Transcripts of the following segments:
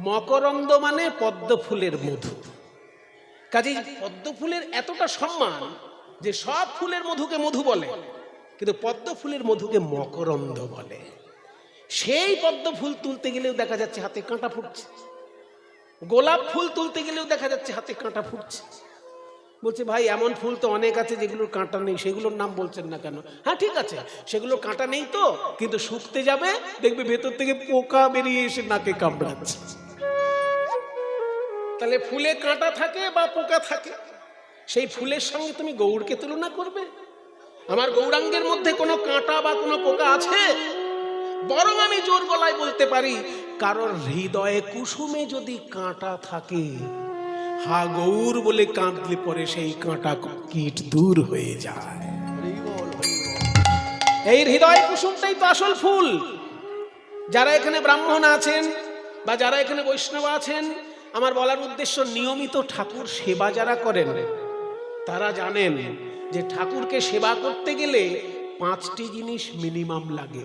মকরন্দ মানে পদ্ম ফুলের মধু। কাজেই পদ্ম ফুলের এতটা সম্মান যে সব ফুলের মধুকে মধু বলে, কিন্তু পদ্ম ফুলের মধুকে মকরন্দ বলে। সেই পদ্ম ফুল তুলতে গেলেও দেখা যাচ্ছে হাতে কাঁটা ফুটছে, গোলাপ ফুল তুলতে গেলেও দেখা যাচ্ছে হাতে কাঁটা ফুটছে। বলছে ভাই এমন ফুল তো অনেক আছে যেগুলোর কাঁটা নেই, সেগুলোর নাম বলছেন না কেন? হ্যাঁ ঠিক আছে, সেগুলোর কাঁটা নেই তো, কিন্তু শুকতে যাবে দেখবে ভেতর থেকে পোকা বেরিয়ে এসে নাকে কামড়াচ্ছে। তাহলে ফুলে কাঁটা থাকে বা পোকা থাকে, সেই ফুলের সঙ্গে তুমি গৌড়কে তুলনা করবে? আমার গৌরাঙ্গের মধ্যে কোনো কাঁটা বা কোনো পোকা আছে? বরং আমি জোর গলায় বলতে পারি, কারোর হৃদয়ে কুসুমে যদি কাঁটা থাকে, হা গৌর বলে কাঁদলে পরে সেই কাঁটা কীট দূর হয়ে যায়। এই হৃদয় কুসুমটাই তো আসল ফুল। যারা এখানে ব্রাহ্মণ আছেন বা যারা এখানে বৈষ্ণব আছেন, আমার বলার উদ্দেশ্য, নিয়মিত ঠাকুর সেবা যারা করেন তারা জানেন যে ঠাকুরকে সেবা করতে গেলে 5টি জিনিস মিনিমাম লাগে,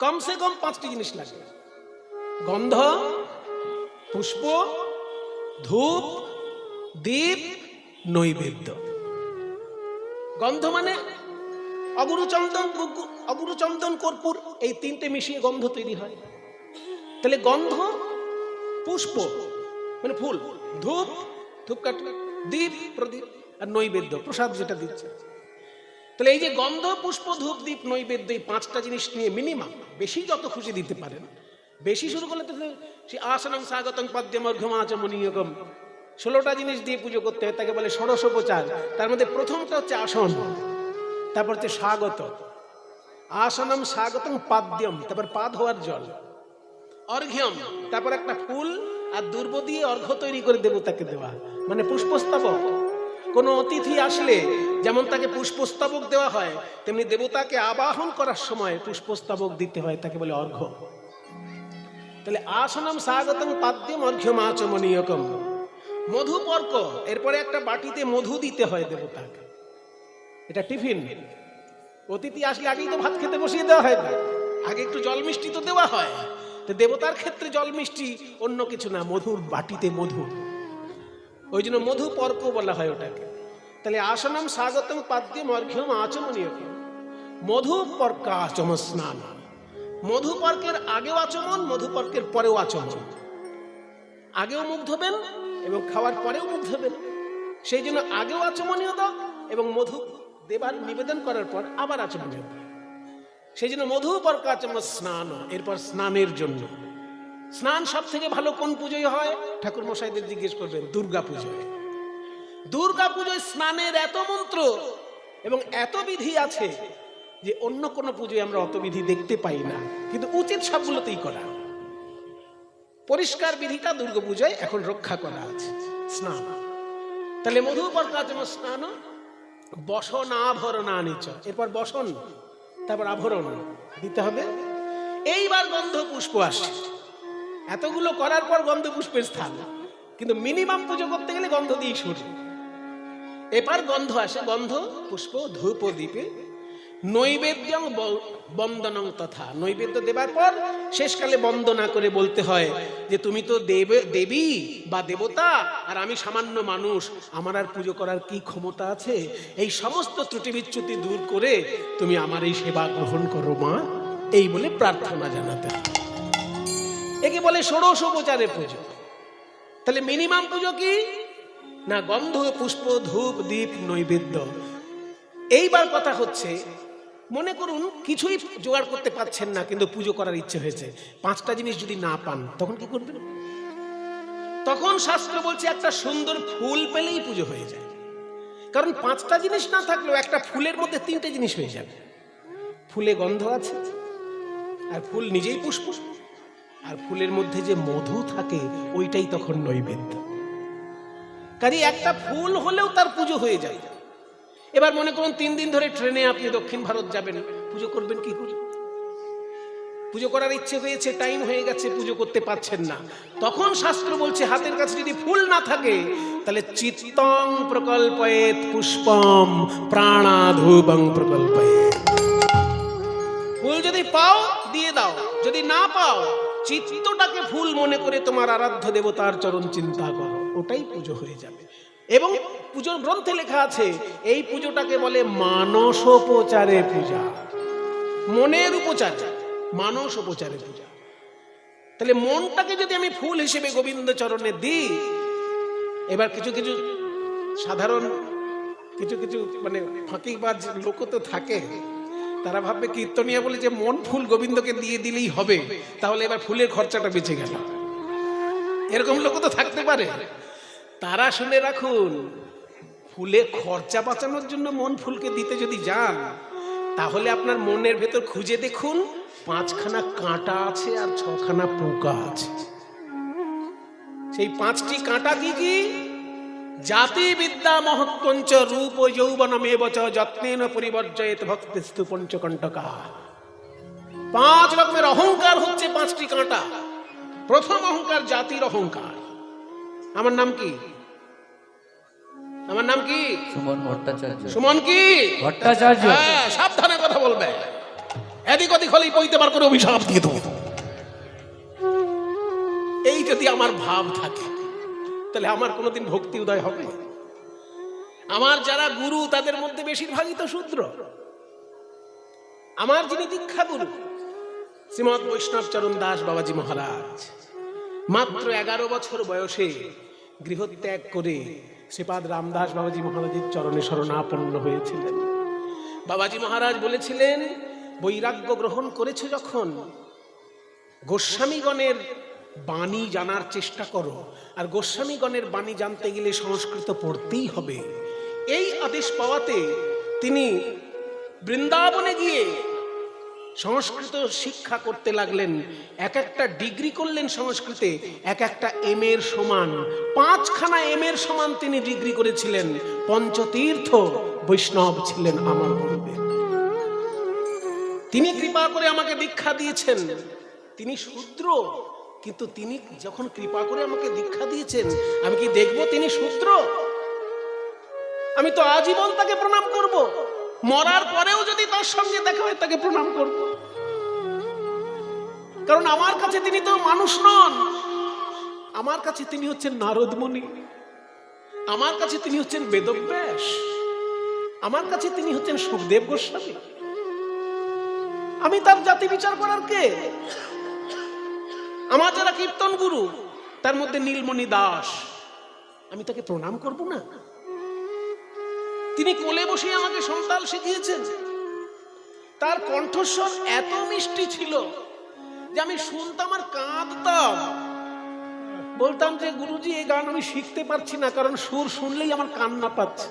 কমসে কম 5টি জিনিস লাগে। গন্ধ, পুষ্প, ধূপ, দীপ, নৈবেদ্য। গন্ধ মানে অগুরু চন্দন কর্পূর, এই 3টে মিশিয়ে গন্ধ তৈরি হয়। তাহলে গন্ধ, পুষ্প মানে ফুল, ধূপ ধূপকাঠি, দীপ প্রদীপ, আর নৈবেদ্য প্রসাদ যেটা দিচ্ছে। তাহলে এই যে গন্ধ, পুষ্প, ধূপ, দীপ, নৈবেদ্য, এই 5টা জিনিস নিয়ে মিনিমাম, বেশি যত খুশি দিতে পারেন। বেশি শুরু করলে তো সে আসনং স্বাগতং পদ্যম অর্ঘ্যমাচমনীয়কম, 16টা জিনিস দিয়ে পুজো করতে হয়, তাকে বলে ষোড়শোপচার। তার মধ্যে প্রথমটা হচ্ছে আসন, তারপর হচ্ছে স্বাগত, আসনম স্বাগতং পাদ্যম, তারপর পা ধোয়ার জল, অর্ঘ্যম তারপর একটা ফুল আর দুর্ব দিয়ে অর্ঘ্য তৈরি করে দেবতাকে দেওয়া, মানে পুষ্পস্তবক। কোনো অতিথি আসলে যেমন তাকে পুষ্পস্তবক দেওয়া হয়, তেমনি দেবতাকে আবাহন করার সময় পুষ্পস্তবক দিতে হয়, তাকে বলে অর্ঘ্য। তাহলে আসনম স্বাগতং পাদ্যম অর্ঘ্যমাচমনীয়কম। মধুপর্ক, এরপরে একটা বাটিতে মধু দিতে হয় দেবতাকে, এটা টিফিন। অতিথি আসলে আগেই তো ভাত খেতে বসিয়ে দেওয়া হয় না, আগে একটু জল মিষ্টি তো দেওয়া হয়। তো দেবতার ক্ষেত্রে জল মিষ্টি অন্য কিছু না, মধুর বাটিতে মধু, ওই জন্য মধুপর্ক বলা হয় ওটাকে। তাহলে আসনম স্বাগতং পাদ্যম অর্ঘ্যম আচমনীয়কম। মধুপর্কাচম স্নান, মধুপর্কের আগেও আচমন, মধুপর্কের পরেও আচমন। আগেও মুখ ধোবেন এবং খাওয়ার পরেও মুখ ধোবেন, সেই জন্য আগেও আচমনীয় দাও এবং মধু দেবার নিবেদন করার পর আবার আচমনীয় দাও। সেই জন্য মধুপর্কাচম স্নান। এরপর স্নানের জন্য, স্নান সব থেকে ভালো কোন পুজোয় হয়? ঠাকুর মশাইদের জিজ্ঞেস করবেন, দুর্গা পুজোয়। দুর্গা পুজোয় স্নানের এত মন্ত্র এবং এত বিধি আছে যে অন্য কোনো পুজোয় আমরা অত বিধি দেখতে পাই না, কিন্তু উচিত সবগুলোতেই করা। পরিষ্কার বিধিটা দুর্গা পূজায় এখন রক্ষা করা আছে, স্নান। তাহলে মধুপর্কাচম স্নান, বসন আভরণানিচ, এরপর বসন তারপর আভরণ দিতে হবে। এইবার গন্ধ পুষ্প আসে, এতগুলো করার পর গন্ধ পুষ্পের স্থান, কিন্তু মিনিমাম পুজো করতে গেলে গন্ধ দিয়ে শুরু। এবার গন্ধ আসে, গন্ধ পুষ্প ধূপ ও দীপে নৈবেদ্যং বন্দনং তথা। নৈবেদ্য দেবার পর শেষকালে বন্দনা করে বলতে হয় যে তুমি তো দেবী বা দেবতা, আর আমি সামান্য মানুষ, আমার আর পুজো করার কি ক্ষমতা আছে? এই সমস্ত ত্রুটি বিচ্যুতি দূর করে তুমি আমার এই সেবা গ্রহণ করো মা, এই বলে প্রার্থনা জানাতে হয়। একে বলে ষোড়শোপচারের পুজো। তাহলে মিনিমাম পুজো কি না? গন্ধ, পুষ্প, ধূপ, দীপ, নৈবেদ্য। এইবার কথা হচ্ছে, মনে করুন কিছুই জোগাড় করতে পারছেন না, কিন্তু পুজো করার ইচ্ছে হয়েছে, 5টা জিনিস যদি না পান তখন কি করবেন? তখন শাস্ত্র বলছে একটা সুন্দর ফুল পেলেই পুজো হয়ে যায়। কারণ 5টা জিনিস না থাকলেও একটা ফুলের মধ্যে 3টে জিনিস হয়ে যাবে। ফুলে গন্ধ আছে, আর ফুল নিজেই পুষ্প, আর ফুলের মধ্যে যে মধু থাকে ওইটাই তখন নৈবেদ্য। কাজে একটা ফুল হলেও তার পুজো হয়ে যায়। এবার মনে করুন 3 দিন ধরে ট্রেনে আপনি দক্ষিণ ভারত যাবেন, পুজো করবেন কি করে? পুজো করার ইচ্ছে হয়েছে, টাইম হয়ে গেছে, পুজো করতে পারছেন না। তখন শাস্ত্র বলছে হাতের কাছে যদি ফুল না থাকে তাহলে চিত্তং প্রকল্পয়েত পুষ্পম প্রাণাধূপং প্রকল্পয়েত। ফুল যদি পাও দিয়ে দাও, যদি না পাও চিত্তটাকে ফুল মনে করে তোমার আরাধ্য দেবতার চরণ চিন্তা করো, ওটাই পুজো হয়ে যাবে। এবং পুজোর গ্রন্থে লেখা আছে এই পুজোটাকে বলে মানসোপচারে পূজা, মনের উপচার, মানসোপচারে পূজা। তাহলে মনটাকে যদি আমি ফুল হিসেবে গোবিন্দ চরণে দিই, এবার কিছু কিছু সাধারণ কিছু কিছু মানে ফাঁকিবাজ লোক তো থাকে, তারা ভাববে কীর্তনিয়া বলে যে মন ফুল গোবিন্দকে দিয়ে দিলেই হবে, তাহলে এবার ফুলের খরচাটা বেঁচে গেল। এরকম লোক তো থাকতে পারে। তারা শুনে রাখুন, ফুলে খরচা বাঁচানোর জন্য মন ফুলকে দিতে যদি যান, তাহলে আপনার মনের ভেতর খুঁজে দেখুন 5খানা কাঁটা আছে আর 6খানা পোকা আছে। সেই 5টি কাঁটা কি কি? জাতি বিদ্যা মহত্বঞ্চ রূপ যৌবনমেব চ যত্নেন পরিবর্জয়েত ভক্তিস্তু পঞ্চকণ্টকা। 5 রকমের অহংকার হচ্ছে 5টি কাঁটা। প্রথম অহংকার জাতির অহংকার। আমার নাম কি? আমার নাম কি? সুমন ভট্টাচার্য। সুমন কি? ভট্টাচার্য। হ্যাঁ, সাবধানে কথা বলবে। এদিক ওদিক হলেই পইতে বার করে অভিশাপ দিয়ে দেবো। এই যদি আমার ভাব থাকে, তাহলে আমার কোনোদিন ভক্তি উদয় হবে? আমার যারা গুরু তাদের মধ্যে বেশিরভাগই তো শূদ্র। আমার যিনি দীক্ষা গুরু শ্রীমৎ বৈষ্ণব চরণ দাস বাবাজি মহারাজ, মাত্র 11 বছর বয়সে গৃহত্যাগ করে শ্রীপাদ রামদাস বাবাজি মহারাজের চরণে শরণাপন্ন হয়েছিলেন। বাবাজি মহারাজ বলেছিলেন, বৈরাগ্য গ্রহণ করেছে যখন, গোস্বামীগণের বাণী জানার চেষ্টা করো। আর গোস্বামীগণের বাণী জানতে গেলে সংস্কৃত পড়তেই হবে। এই আদেশ পাওয়াতে তিনি বৃন্দাবনে গিয়ে সংস্কৃত শিক্ষা করতে লাগলেন। এক একটা ডিগ্রি করলেন সংস্কৃতে, এক একটা এম এর সমান, 5খানা এম এর সমান তিনি ডিগ্রি করেছিলেন। পঞ্চতীর্থ বৈষ্ণব ছিলেন আমার গুরুদেব। তিনি কৃপা করে আমাকে দীক্ষা দিয়েছেন। তিনি শূদ্র, কিন্তু তিনি যখন কৃপা করে আমাকে দীক্ষা দিয়েছেন, আমি কি দেখবো তিনি শূদ্র? আমি তো আজীবন তাকে প্রণাম করব। মরার পরেও যদি তার সঙ্গে দেখা হয়, তাকে প্রণাম করব। কারণ আমার কাছে তিনি তো মানুষ নন। আমার কাছে তিনি হচ্ছেন নারদ মুনি, আমার কাছে তিনি হচ্ছেন বেদব্যাস, আমার কাছে তিনি হচ্ছেন সুখদেব গোস্বামী। আমি তার জাতি বিচার করার কে? আমার যারা কীর্তন গুরু, তার মধ্যে নীলমণি দাস, আমি তাকে প্রণাম করব না? তিনি কোলে বসে আমাকে সন্তাল শিখিয়েছেন। তার কণ্ঠস্বর এত মিষ্টি ছিল যে আমি শুনতাম আর কাঁদতাম। বলতাম যে গুরুজি, এই গান আমি শিখতে পারছি না, কারণ সুর শুনলেই আমার কান্না পাচ্ছে।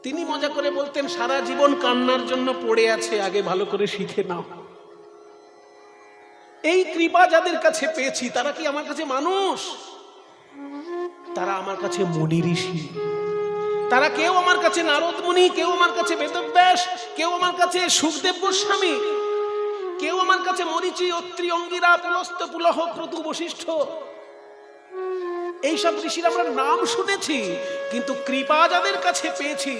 তিনি মজা করে বলতেন, সারা জীবন কান্নার জন্য পড়ে আছে, আগে ভালো করে শিখে নাও। এই কৃপা যাদের কাছে পেয়েছি, তারা কি আমার কাছে মানুষ? তারা আমার কাছে মুনি ঋষি। তারা কেউ আমার কাছে নারদ মুনি, কেউ আমার কাছে বেদব্যাস, কেউ আমার কাছে সুখদেব গোস্বামী, কেউ আমার কাছে মরিচি, অত্রি, অঙ্গিরা, পুলস্ত, পুলহ, ক্রতু, বশিষ্ঠ। এইসব ঋষির আমরা নাম শুনেছি, কিন্তু কৃপা যাদের কাছে পেয়েছি,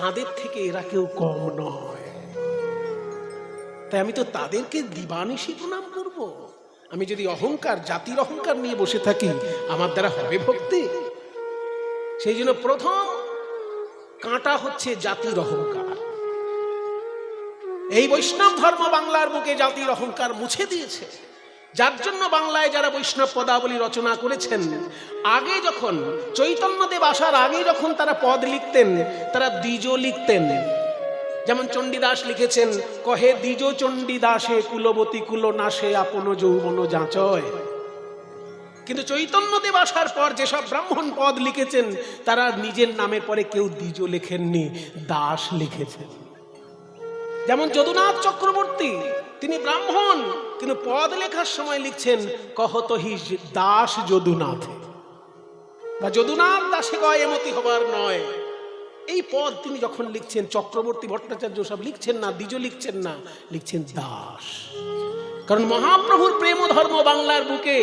তাদের থেকে এরা কেউ কম নয়। তাই আমি তো তাদেরকে দিবানিশি প্রণাম করব। আমি যদি অহংকার, জাতির অহংকার নিয়ে বসে থাকি, আমার দ্বারা হবে ভক্তি? সেই জন্য প্রথম কাঁটা হচ্ছে জাতির অহংকার। এই বৈষ্ণব ধর্ম বাংলার বুকে জাতির অহংকার মুছে দিয়েছে। যার জন্য বাংলায় যারা বৈষ্ণব পদাবলী রচনা করেছেন, আগে যখন চৈতন্যদেব আসার আগে যখন তারা পদ লিখতেন, তারা দ্বিজ লিখতেন। যেমন চণ্ডীদাস লিখেছেন, কহে দ্বিজ চণ্ডীদাসে কুলবতী কুল নাশে আপন যৌবন যাচয়। কিন্তু চৈতন্যদেব আসার পর যেসব ব্রাহ্মণ পদ লিখেছেন, তারা নিজের নামের পরে কেউ দ্বিজ লেখেননি, দাস লিখেছেন। যেমন যদুনাথ চক্রবর্তী, তিনি ব্রাহ্মণ, কিন্তু পদ লেখার সময় লিখছেন কহত হি দাস যদুনাথ, বা যদুনাথ দাসে গয় এমতি হবার নয়। এই পদ তিনি যখন লিখছেন, চক্রবর্তী, ভট্টাচার্য সব লিখছেন না, দ্বিজ লিখছেন না, লিখছেন দাস। কারণ মহাপ্রভুর প্রেম ধর্ম বাংলার বুকে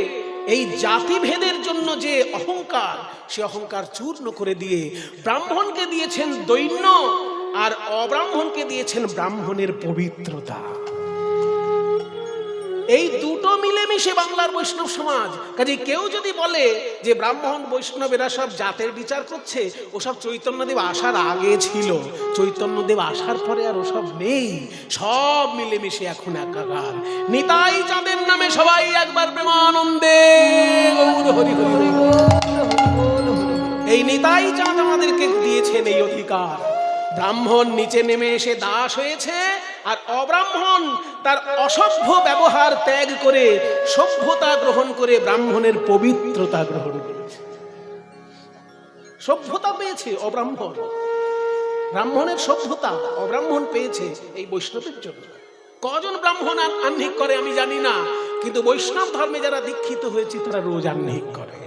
এই জাতিভেদের জন্য যে অহংকার, সে অহংকার চূর্ণ করে দিয়ে ব্রাহ্মণকে দিয়েছেন দৈন্য, আর অব্রাহ্মণকে দিয়েছেন ব্রাহ্মণের পবিত্রতা। এই দুটো মিলেমিশে বাংলার বৈষ্ণব সমাজ। কাজে কেউ যদি বলে যে ব্রাহ্মণ বৈষ্ণবেরা সব জাতের বিচার করছে, ওসব চৈতন্যদেব আসার আগে ছিল, চৈতন্যদেব আসার পরে আর ওসব নেই, সব মিলেমিশে এখন একাকার। নিতাই চাঁদের নামে সবাই একবার প্রেমানন্দে গৌর হরি হরি হরি বল। এই নিতাই চাঁদ আমাদেরকে দিয়েছেন এই অধিকার। ব্রাহ্মণ নিচে নেমে এসে দাস হয়েছে, আর অব্রাহ্মণ তার অসভ্য ব্যবহার ত্যাগ করে সভ্যতা গ্রহণ করে ব্রাহ্মণের পবিত্রতা গ্রহণ করেছে। সভ্যতা পেয়েছে অব্রাহ্মণ, ব্রাহ্মণের সভ্যতা অব্রাহ্মণ পেয়েছে এই বৈষ্ণবের জন্য। কজন ব্রাহ্মণ আহ্নিক করে আমি জানি না, কিন্তু বৈষ্ণব ধর্মে যারা দীক্ষিত হয়েছে তারা রোজ আহ্নিক করে।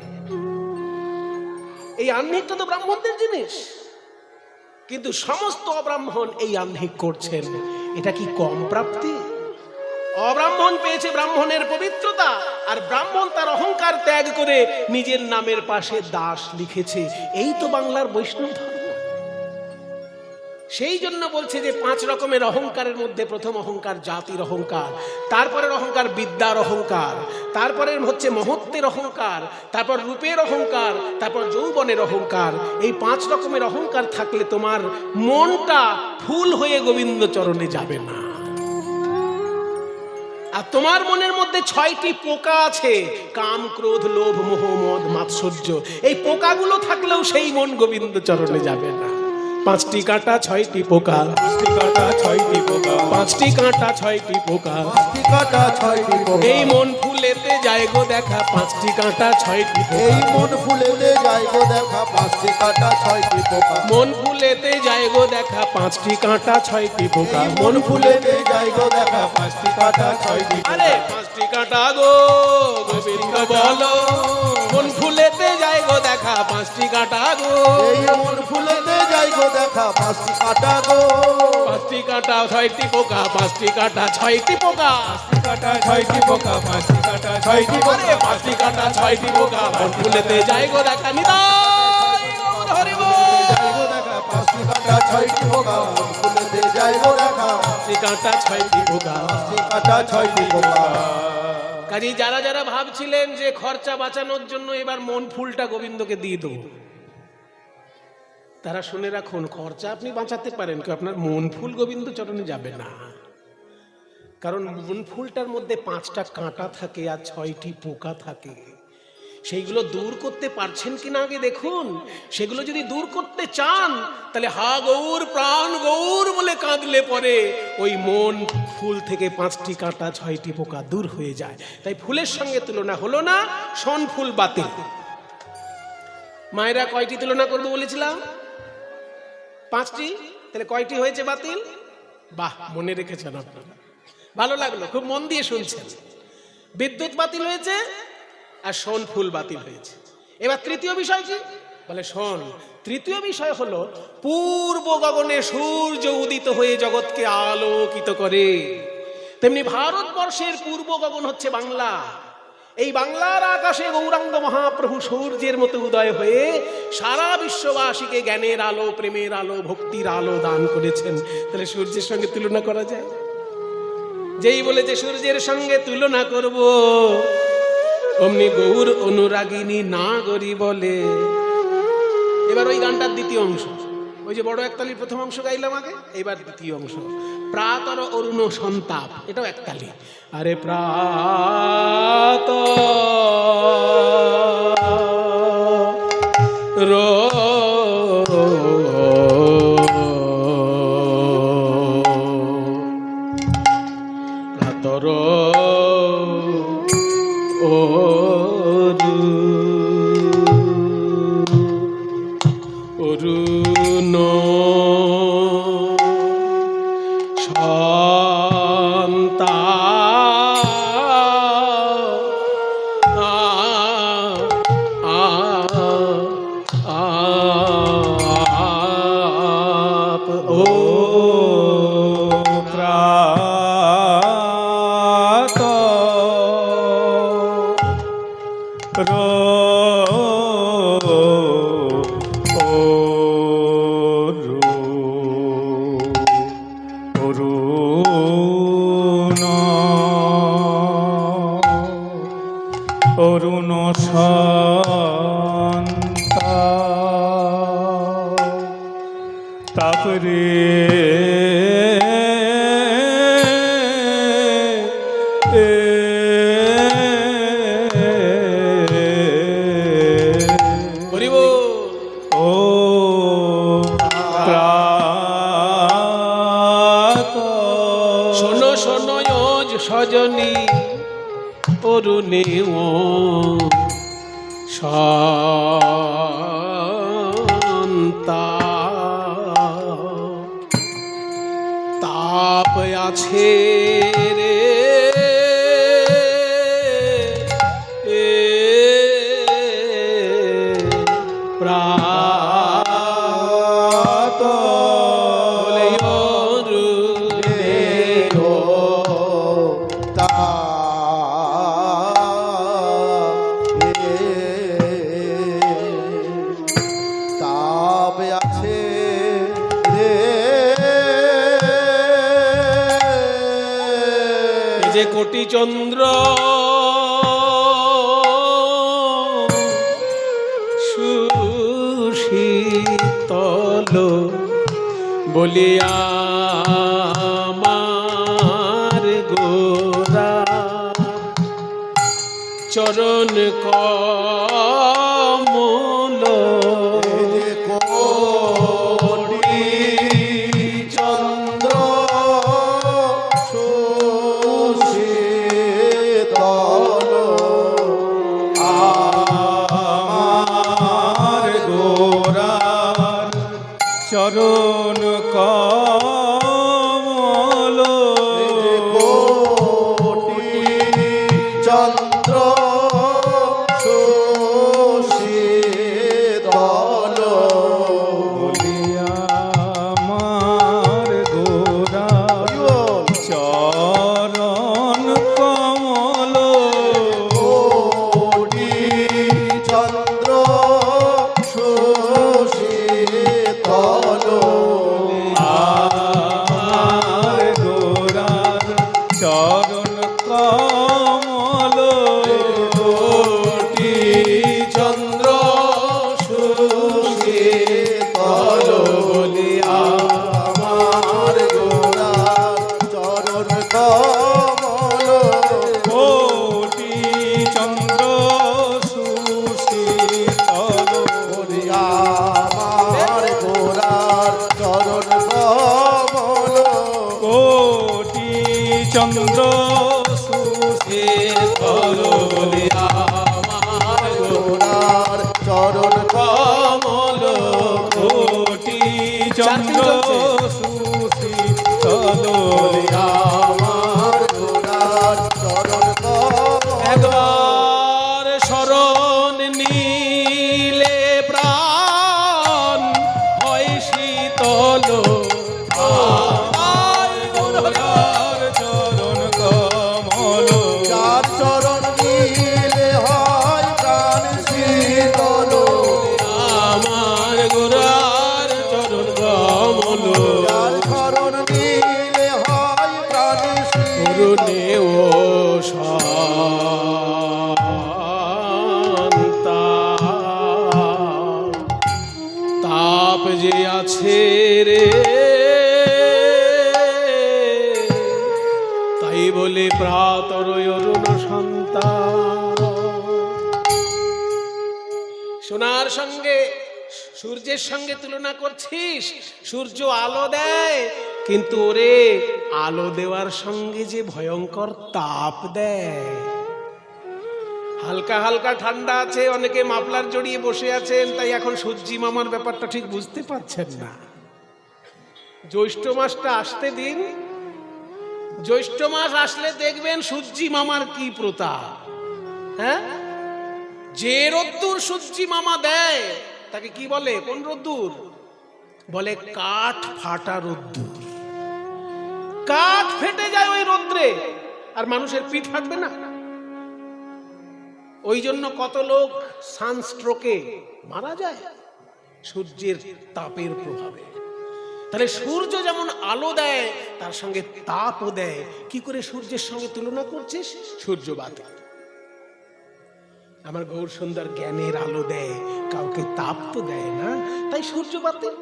এই আহ্নিকটা তো ব্রাহ্মণদের জিনিস, কিন্তু সমস্ত অব্রাহ্মণ এই আহ্নিক করছেন। এটা কি কম প্রাপ্তি? অব্রাহ্মণ পেয়েছে ব্রাহ্মণের পবিত্রতা, আর ব্রাহ্মণ তার অহংকার ত্যাগ করে নিজের নামের পাশে দাস লিখেছে। এই তো বাংলার বৈষ্ণব ধর্ম। সেই জন্য বলছে যে 5 রকমের অহংকারের মধ্যে প্রথম অহংকার জাতির অহংকার, তারপরের অহংকার বিদ্যার অহংকার, তারপরে হচ্ছে মহত্বের অহংকার, তারপর রূপের অহংকার, তারপর যৌবনের অহংকার। এই 5 রকমের অহংকার থাকলে তোমার মনটা ফুল হয়ে গোবিন্দ চরণে যাবে না। আর তোমার মনের মধ্যে 6টি পোকা আছে, কাম ক্রোধ লোভ মোহ মদ মাৎসর্য। এই পোকাগুলো থাকলেও সেই মন গোবিন্দ চরণে যাবে না। 5টি কাঁটা 6টি পোকা, 5টি কাঁটা 6টি পোকা, 5টি কাঁটা 6টি পোকা, 5টি কাঁটা 6টি পোকা। এই মন ফুলেতে যায় গো দেখা 5টি কাঁটা 6টি পোকা। এই মন ফুলেতে যায় গো দেখা 5টি কাঁটা 6টি পোকা। মন ফুলেতে যায় গো দেখা 5টি কাঁটা 6টি পোকা। এই মন ফুলেতে যায় গো দেখা 5টি কাঁটা 6টি পোকা। আরে 5টি কাঁটা গো গোবিন্দ বলো, মন ফুলেতে যায় গো দেখা 5টি কাঁটা গো। এই মন ফুলেতে যায় গো দেখা 5টি কাঁটা গো। 5টি কাঁটা 6টি পোকা, 5টি কাঁটা 6টি পোকা। 5টি কাঁটা 6টি পোকা, 5টি কাঁটা 6টি পোকা। আরে 5টি কাঁটা 6টি পোকা, মন ফুলেতে যায় গো দেখা। নিতাই গৌর হরি বল। যায় গো দেখা 5টি কাঁটা 6টি পোকা, মন ফুলেতে যায় গো দেখা 5টি কাঁটা 6টি পোকা। 5টি কাঁটা 6টি পোকা। কাজেই যারা যারা ভাবছিলেন যে খরচা বাঁচানোর জন্য এবার মন ফুলটা গোবিন্দকে দিয়ে দেবো, তারা শুনে রাখুন, খরচা আপনি বাঁচাতে পারেন, কেউ আপনার মন ফুল গোবিন্দ চরণে যাবে না। কারণ মন ফুলটার মধ্যে 5টা কাঁটা থাকে আর 6টি পোকা থাকে। সেইগুলো দূর করতে পারছেন কিনা আগে দেখুন। সেগুলো যদি দূর করতে চান, তাহলে হা গৌর প্রাণ গৌর বলে কাঁদলে পরে ওই মন ফুল থেকে 5টি কাঁটা 6টি পোকা দূর হয়ে যায়। তাই ফুলের সঙ্গে তুলনা হলো না, শন ফুল বাতিল। মায়েরা কয়টি তুলনা করবো বলেছিলাম? 5টি। তাহলে কয়টি হয়েছে বাতিল? বাহ, মনে রেখেছেন আপনারা, ভালো লাগলো, খুব মন দিয়ে শুনছেন। বিদ্যুৎ বাতিল হয়েছে আর শোন ফুল বাতিল হয়েছে। এবার তৃতীয় বিষয় কি বলে? শোন, তৃতীয় বিষয় হলো পূর্ব গগনে সূর্য উদিত হয়ে জগৎকে আলোকিত করে, তেমনি ভারতবর্ষের পূর্ব গগন হচ্ছে বাংলা। এই বাংলার আকাশে গৌরাঙ্গ মহাপ্রভু সূর্যের মতো উদয় হয়ে সারা বিশ্ববাসীকে জ্ঞানের আলো, প্রেমের আলো, ভক্তির আলো দান করেছেন। তাহলে সূর্যের সঙ্গে তুলনা করা যায়? যেই বলে যে সূর্যের সঙ্গে তুলনা করব, অমনি গৌর অনুরাগিনী না গরি বলে। এবার ওই গানটার দ্বিতীয় অংশ, ওই যে বড় একতালির প্রথম অংশ গাইলাম আগে, এবার দ্বিতীয় অংশ, প্রাতর অরুণ সন্তাপ, এটাও একতালি। আরে প্রাত প্রাতর অরুণ অরুণ শান্তা তাপরে হরি বল। ও প্রাত শোনো শোনো ওজ সজনী অরুণে ও শান্তা তাপ আছে রে প্রাত বলে অরুণে ও তাপ আছে রে এই যে কোটি চন্দ্র সুশীতল বলিয়া আমার গোরা চরণ কমল কোটি চন্দ্র সুশীতল আমার গোরার চরণ কমল কোটি চন্দ্র সুশীতল বলিয়া আমার গোরার চরণ কমল কোটি চন্দ্র সুশীতল আমার গোরার চরণ কমল কোটি চন্দ্র সুশীতল বলিয়া আমার গোরার চরণ কমল কোটি চন্দ্র সুশীতল বলিয়া আমার গোরার চরণ কমল কোটি চন্দ্র সুশীতল বলিয়া আমার গোরার চরণ কমল কোটি চন্দ্র সুশীতল আমার গোরার চরণ কমল একবার শরণ নীলে প্রাণ হয় শীতল গোরার চরণ কমল যার চরণ নীলে হয় প্রাণ শীতল আমার গোরার চরণ কমল যার চরণ নীলে হয় প্রাণ শীতল করুণে ও শান্তা তাপ যে আছে রে তাই বলে প্রাতর অরুণ সন্তা সোনার সঙ্গে সূর্যের সঙ্গে তুলনা করছিস সূর্য আলো দেয় কিন্তু ওরে আলো দেওয়ার সঙ্গে যে ভয়ঙ্কর তাপ দেয় হালকা হালকা ঠান্ডা আছে অনেকে মাফলার জড়িয়ে বসে আছেন তাই এখন সূর্যি মামার ব্যাপারটা ঠিক বুঝতে পারছেন না জ্যৈষ্ঠ মাসটা আসতে দিন জ্যৈষ্ঠ মাস আসলে দেখবেন সূর্যি মামার কি প্রতাপ হ্যাঁ যে রোদ্দুর সূর্যি মামা দেয় তাকে কি বলে কোন রোদ্দুর বলে কাঠ ফাটা রোদ্দুর কাঠ ফেটে যায় ওই রোদ্রে আর মানুষের পিঠ ফাটবে না ওই জন্য কত লোক সানস্ট্রোকে মারা যায় সূর্যের তাপের প্রভাবে তাহলে সূর্য যেমন আলো দেয় তার সঙ্গে তাপও দেয় কি করে সূর্যের সঙ্গে তুলনা করছিস সূর্য বাতি আমার গৌর সুন্দর জ্ঞানের আলো দেয়, কাউকে তাপ তো দেয় না, তাই সূর্য বাতিল।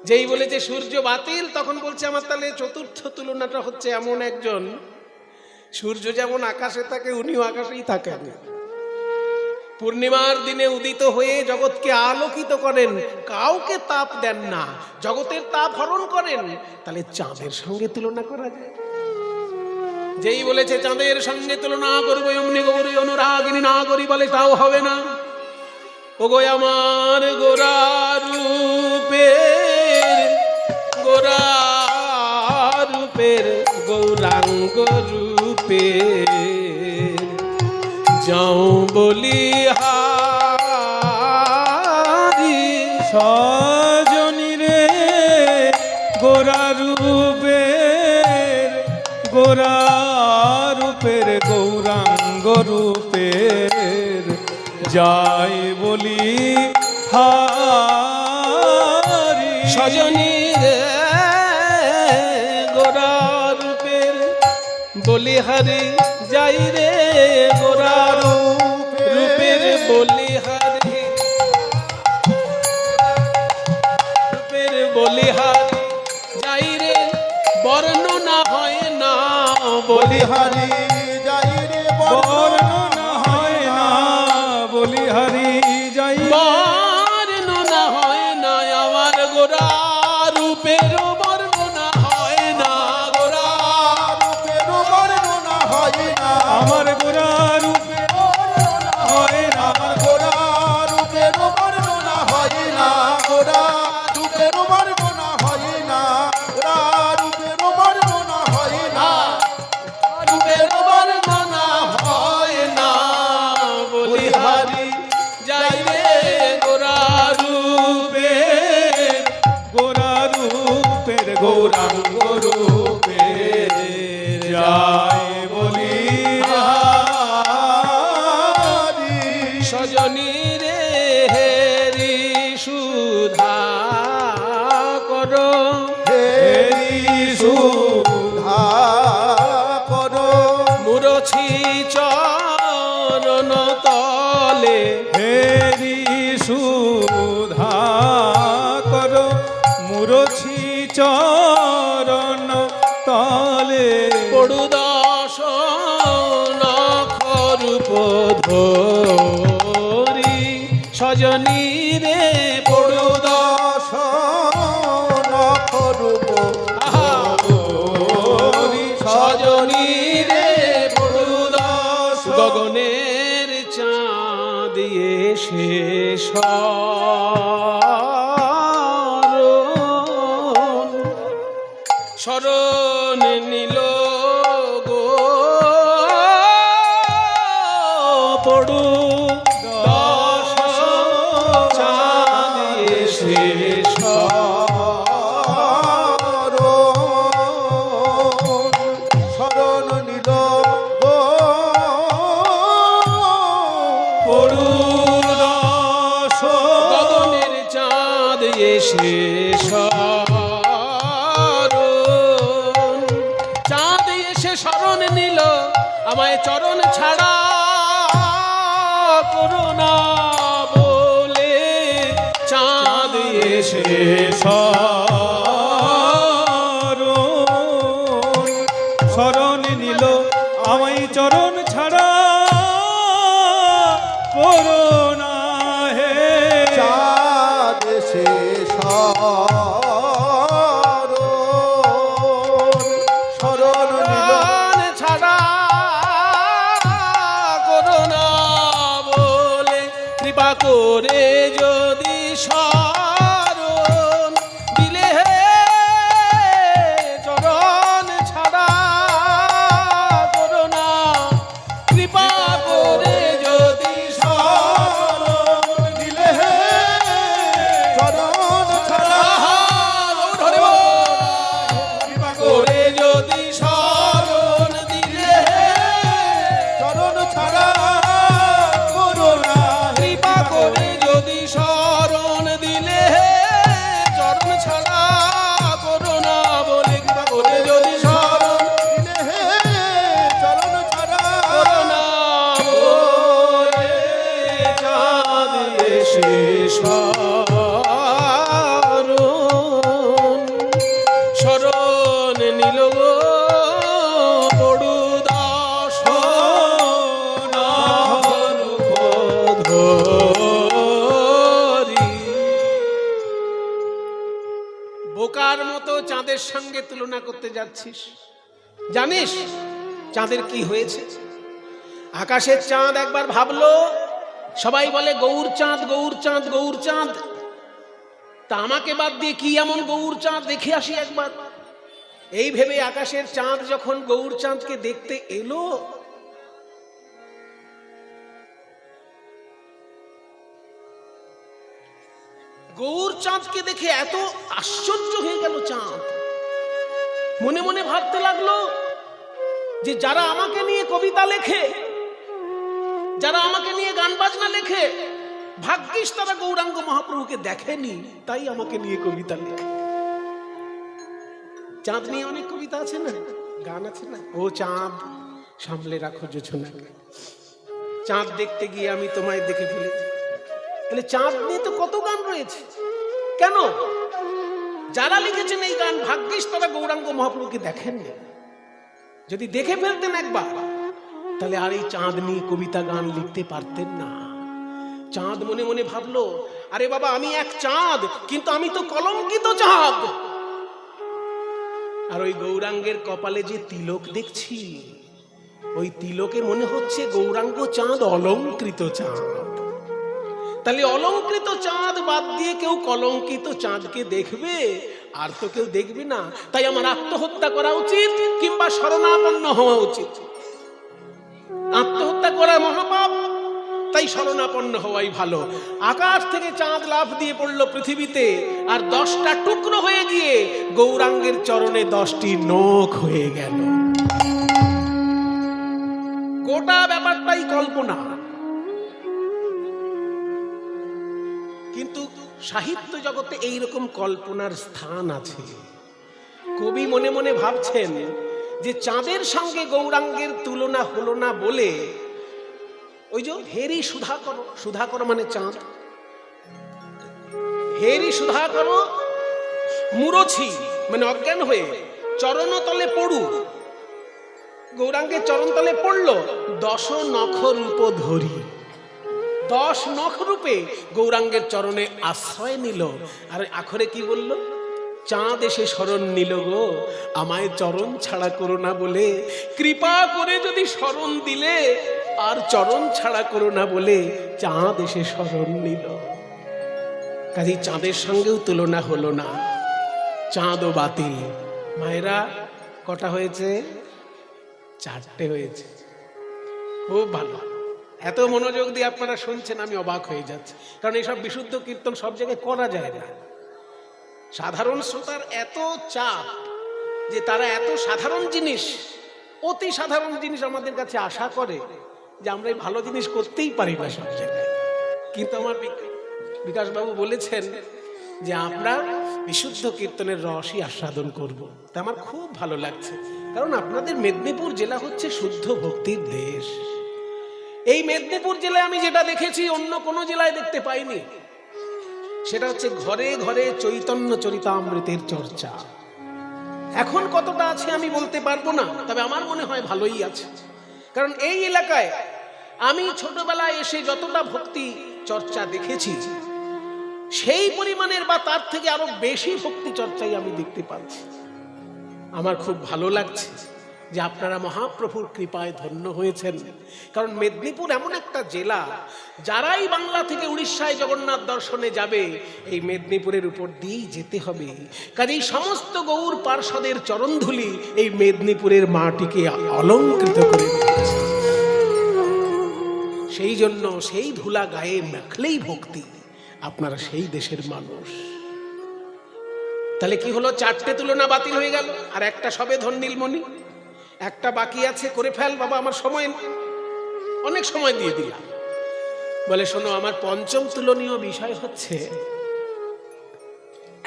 যেই বলেছে সূর্য বাতিল, তখন বলছে আমার তাহলে চতুর্থ তুলনাটা হচ্ছে এমন একজন, সূর্য যেমন আকাশে থাকে উনিও আকাশেই থাকেন, পূর্ণিমার দিনে উদিত হয়ে জগৎকে আলোকিত করেন, কাউকে তাপ দেন না, জগতের তাপ হরণ করেন। তাহলে চাঁদের সঙ্গে তুলনা করা যায়? যেই বলেছে চাঁদের সঙ্গে তুলনা করবো অমনি গৌরী অনুরাগিনী না করি, বলে তাও হবে না। ও গো আমার গোরা রূপের, গোরা রূপের গৌরাঙ্গ রূপের যাও বলি হারি। সজনী রে গোরা রূপের, গোরা রূপের গৌরাঙ্গ রূপের যাই বলি হারি। সজনী রে গোরা রূপের বলিহারি যাই রে, গোরা রূপের বলিহারি, রূপের বলিহারি যাই রে, বর্ণনা হয় না বলিহারি যাই রে, বর্ণনা হয় না বলিহারি যাই, বর্ণনা হয় না আমার গোরা রূপের, বর্ণনা হয় না গোরা রূপের বর্ণনা হয় না, আমার গোরা রূপে হয় না, গোরা রূপের বর্ণনা হয় না, গোরা রূপের বর্ণনা হয় না, গোরা রূপের বর্ণনা হয় না, রূপের বর্ণনা হয় না বলিহারি যাই রে, গোরা রূপের, গোরা রূপের গৌরাঙ্গ রূপের যাই বলি হারি। সজনী রে হেরি সুধা করো, হেরি সুধা করো, মুরছি চরণ তলে, হেরি সুধা কর মুরছি চরণ তলে, পড়ু দশ নখরূপ ধরি। সজনী রে পড়ু দশ নখরূপ ধরি, সজনী রে পড়ু দশ, গগনের চাঁদ এসে শরণ নিল গো, পড়ু দশ চাঁদ এসে শরণ নিল গো, পড়ু দশ গগনের চাঁদ এসে শরণ, চাঁদ এসে শরণ নিল আমায় চরণ ছাড়া করুণা বলে, চাঁদ এসে শরণ নিল আমায় চরণ ছাড়া করোনা হে। চাঁদ এসে শরণ নিল চরণ ছাড়া করুণা বলে, কৃপা করে যদি শরণ দিলে হে, চরণ ছাড়া করুণা, কৃপা করে যদি শরণ দিলে হে, চরণ ছাড়া ধরে কৃপা করে যদি শরণ দিলে হে, চরণ ছাড়া করোনা, কৃপা করে যদি শরণ দিলে সে শরণ নিল গো পড়ুদাস ধরি। বোকার মতো চাঁদের সঙ্গে তুলনা করতে যাচ্ছিস। জানিস চাঁদের কি হয়েছে? আকাশের চাঁদ একবার ভাবলো, সবাই বলে গৌর চাঁদ গৌর চাঁদ গৌর চাঁদ, তা আমাকে বাদ দিয়ে কি এমন গৌর চাঁদ দেখে আসি একবার। এই ভেবে আকাশের চাঁদ যখন গৌর চাঁদকে দেখতে এলো, গৌর চাঁদকে দেখে এত আশ্চর্য হয়ে গেল চাঁদ। মনে মনে ভাবতে লাগলো যে যারা আমাকে নিয়ে কবিতা লেখে, যারা আমাকে নিয়ে গান বাজনা লেখে, ভাগ্যিস তারা গৌরাঙ্গ মহাপ্রভুকে দেখেনি, তাই আমাকে নিয়ে কবিতা লেখে। চাঁদ নিয়ে অনেক কবিতা আছে না, গান আছে না, ও চাঁদ সামলে রাখো জোছনাকে, চাঁদ দেখতে গিয়ে আমি তোমায় দেখে ফেলেছি। তাহলে চাঁদ নিয়ে তো কত গান রয়েছে। কেন? যারা লিখেছেন এই গান ভাগ্যিস তারা গৌরাঙ্গ মহাপ্রভুকে দেখেননি। যদি দেখে ফেলতেন একবার, তাহলে আর এই চাঁদ নিয়ে কবিতা গান লিখতে পারতেন না। চাঁদ মনে মনে ভাবলো, আরে বাবা আমি এক চাঁদ, কিন্তু আমি তো কলঙ্কিত চাঁদ। আর ওই গৌরাঙ্গের কপালে যে তিলক দেখছি, ওই তিলকে মনে হচ্ছে গৌরাঙ্গ চাঁদ অলঙ্কৃত চাঁদ। তাহলে অলঙ্কৃত চাঁদ বাদ দিয়ে কেউ কলঙ্কিত চাঁদকে দেখবে? আর তো কেউ দেখবে না। তাই আমার আত্মহত্যা করা উচিত, কিংবা শরণাপন্ন হওয়া উচিত। আত্মহত্যা করা মহাপাপ, তাই শরণাপন্ন হওয়াই ভালো। আকাশ থেকে চাঁদ লাফ দিয়ে পড়লো পৃথিবীতে, আর 10টা টুকরো হয়ে গিয়ে গৌরাঙ্গের চরণে 10টি নখ হয়ে গেল। গোটা ব্যাপারটাই কল্পনা, কিন্তু সাহিত্য জগতে এইরকম কল্পনার স্থান আছে। কবি মনে মনে ভাবছেন যে চাঁদের সঙ্গে গৌরাঙ্গের তুলনা হলো না বলে, ওই যে হেরি সুধাকর, সুধাকর মানে চাঁদ, হেরি সুধাকর মুরছি মানে অজ্ঞান হয়ে চরণতলে পড়ু, গৌরাঙ্গের চরণতলে পড়লো, 10 নখ রূপ ধরি। 10 নখ রূপে গৌরাঙ্গের চরণে আশ্রয় নিল। আর আখরে কি বলল? চাঁদ এসে শরণ নিল গো, আমায় চরণ ছাড়া করো না বলে, কৃপা করে যদি শরণ দিলে, আর চরণ ছাড়া করো না বলে চাঁদ এসে শরণ নিল। কাজেই চাঁদের সঙ্গেও তুলনা হলো না, চাঁদও বাতিল। মায়েরা কটা হয়েছে? 4টে হয়েছে। খুব ভালো, এত মনোযোগ দিয়ে আপনারা শুনছেন, আমি অবাক হয়ে যাচ্ছি। কারণ এইসব বিশুদ্ধ কীর্তন সব জায়গায় করা যায় না। সাধারণ শ্রোতার এত চাপ যে তারা এত সাধারণ জিনিস, অতি সাধারণ জিনিস আমাদের কাছে আশা করে যে আমরা এই ভালো জিনিস করতেই পারি না সব জায়গায়। কিন্তু আমার বিকাশবাবু বলেছেন যে আমরা বিশুদ্ধ কীর্তনের রসই আস্বাদন করব। তা আমার খুব ভালো লাগছে, কারণ আপনাদের মেদিনীপুর জেলা হচ্ছে শুদ্ধ ভক্তির দেশ। এই মেদিনীপুর জেলায় আমি যেটা দেখেছি অন্য কোনো জেলায় দেখতে পাইনি, সেটা হচ্ছে ঘরে ঘরে চৈতন্য চরিতামৃতের চর্চা। এখন কতটা আছে আমি বলতে পারবো না, তবে আমার মনে হয় ভালোই আছে। কারণ এই এলাকায় আমি ছোটবেলায় এসে যতটা ভক্তি চর্চা দেখেছি, সেই পরিমাণের বা তার থেকে আরো বেশি ভক্তি চর্চাই আমি দেখতে পাচ্ছি। আমার খুব ভালো লাগছে যে আপনারা মহাপ্রভুর কৃপায় ধন্য হয়েছেন। কারণ মেদিনীপুর এমন একটা জেলা, যারাই বাংলা থেকে উড়িষ্যায় জগন্নাথ দর্শনে যাবে, এই মেদিনীপুরের উপর দিয়েই যেতে হবে। কাজেই সমস্ত গৌর পার্ষদের চরণধুলি এই মেদিনীপুরের মাটিকে অলঙ্কৃত করে দিয়েছে। সেই জন্য সেই ধুলা গায়ে মাখলেই ভক্তি। আপনারা সেই দেশের মানুষ। তাহলে কি হলো? 4টে তুলনা বাতিল হয়ে গেল, আর একটা সবে ধন নীলমণি, একটা বাকি আছে, করে ফেল বাবা, আমার সময় অনেক সময় দিয়ে দিলাম। বলে শোনো, আমার 5ম তুলনীয় বিষয় হচ্ছে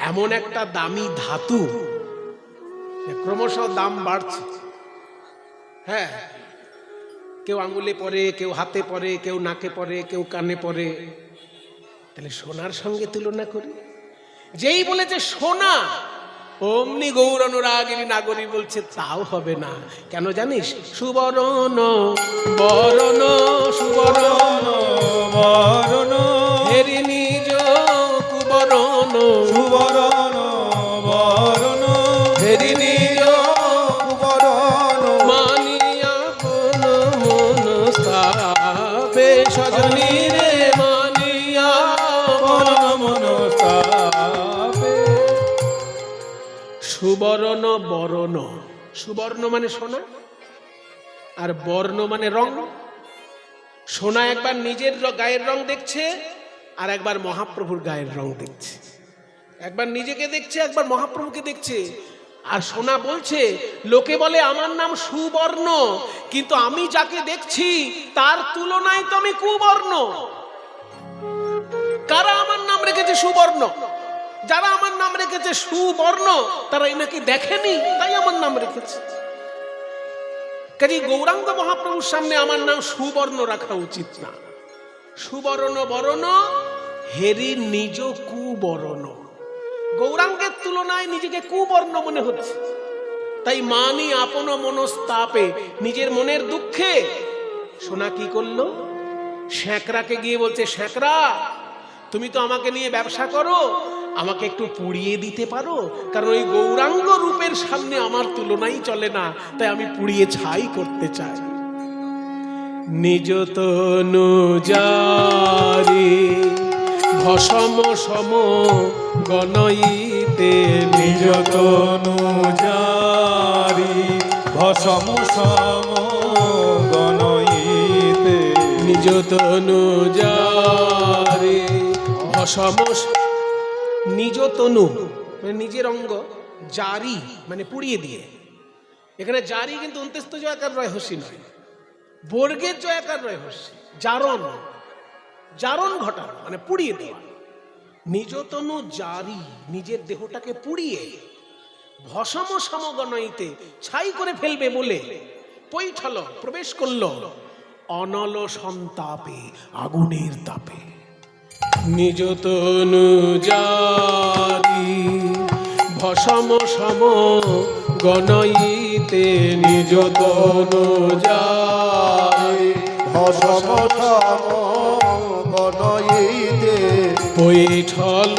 এমন একটা দামি ধাতু, ক্রমশ দাম বাড়ছে। হ্যাঁ, কেউ আঙ্গুলে পরে, কেউ হাতে পরে, কেউ নাকে পরে, কেউ কানে পরে। তাহলে সোনার সঙ্গে তুলনা করি। যেই বলেছে সোনা, অমনি গৌরানুরাগিনী নাগরী বলছে তাও হবে না। কেন জানিস? সুবরণ বরণ, সুবরণ বরণ হেরি নিজ কুবরণ, সুবরণ বরণ হেরি নিজ কুবরণ মানিয়া কোন মন স্থাপে, সজনী রে মানিয়া মন মনস্তাপে। সুবর্ণ বরণ, সুবর্ণ মানে সোনা, আর বর্ণ মানে রং। সোনা একবার নিজের গায়ের রং দেখছে, আর একবার মহাপ্রভুর গায়ের রং দেখছে। একবার নিজেকে দেখছে, একবার মহাপ্রভুকে দেখছে। আর সোনা বলছে, লোকে বলে আমার নাম সুবর্ণ, কিন্তু আমি যাকে দেখছি তার তুলনায় তো আমি কুবর্ণ। কারা আমার নাম রেখেছে সুবর্ণ? যারা আমার নাম রেখেছে সুবর্ণ, তারা এনাকে দেখেনি, তাই আমার নাম রেখেছে। কাজে গৌরাঙ্গ মহাপ্রভুর সামনে আমার নাম সুবর্ণ রাখা উচিত না। সুবর্ণ বরণ হেরি নিজ কুবর্ণ। গৌরাঙ্গের তুলনায় নিজেকে কুবর্ণ মনে হচ্ছে, তাই মানি আপন মনস্তাপে, নিজের মনের দুঃখে সোনা কি করলো? শ্যাকরাকে গিয়ে বলছে, শ্যাকরা তুমি তো আমাকে নিয়ে ব্যবসা করো, আমাকে একটু পুড়িয়ে দিতে পারো? কারণ ওই গৌরাঙ্গ রূপের সামনে আমার তুলনাই চলে না, তাই আমি পুড়িয়ে ছাই করতে চাই। নিজ তনু জারি ভসম সম গণইতে, নিজ তনু জারি ভসম সম গণইতে, নিজ তনু জারি ভসম, নিজ তনু মানে নিজের অঙ্গ, জারি মানে পুড়িয়ে দিয়ে। এখানে জারি কিন্তু অন্ত্যস্ত জয়াকার রয় হসি নয়, বর্গের জয়াকার রয় হসি। জারণ, জারণ ঘটানো মানে পুড়িয়ে দেওয়া। নিজ তনু জারি, নিজের দেহটাকে পুড়িয়ে, ভসম সমগণইতে ছাই করে ফেলবে বলে পৈঠল প্রবেশ করলো অনল সন্তাপে, আগুনের তাপে। নিজ তনু জারি ভসম সম গণইতে, নিজ তনু জারি ভসম সম গণইতে, পৈঠল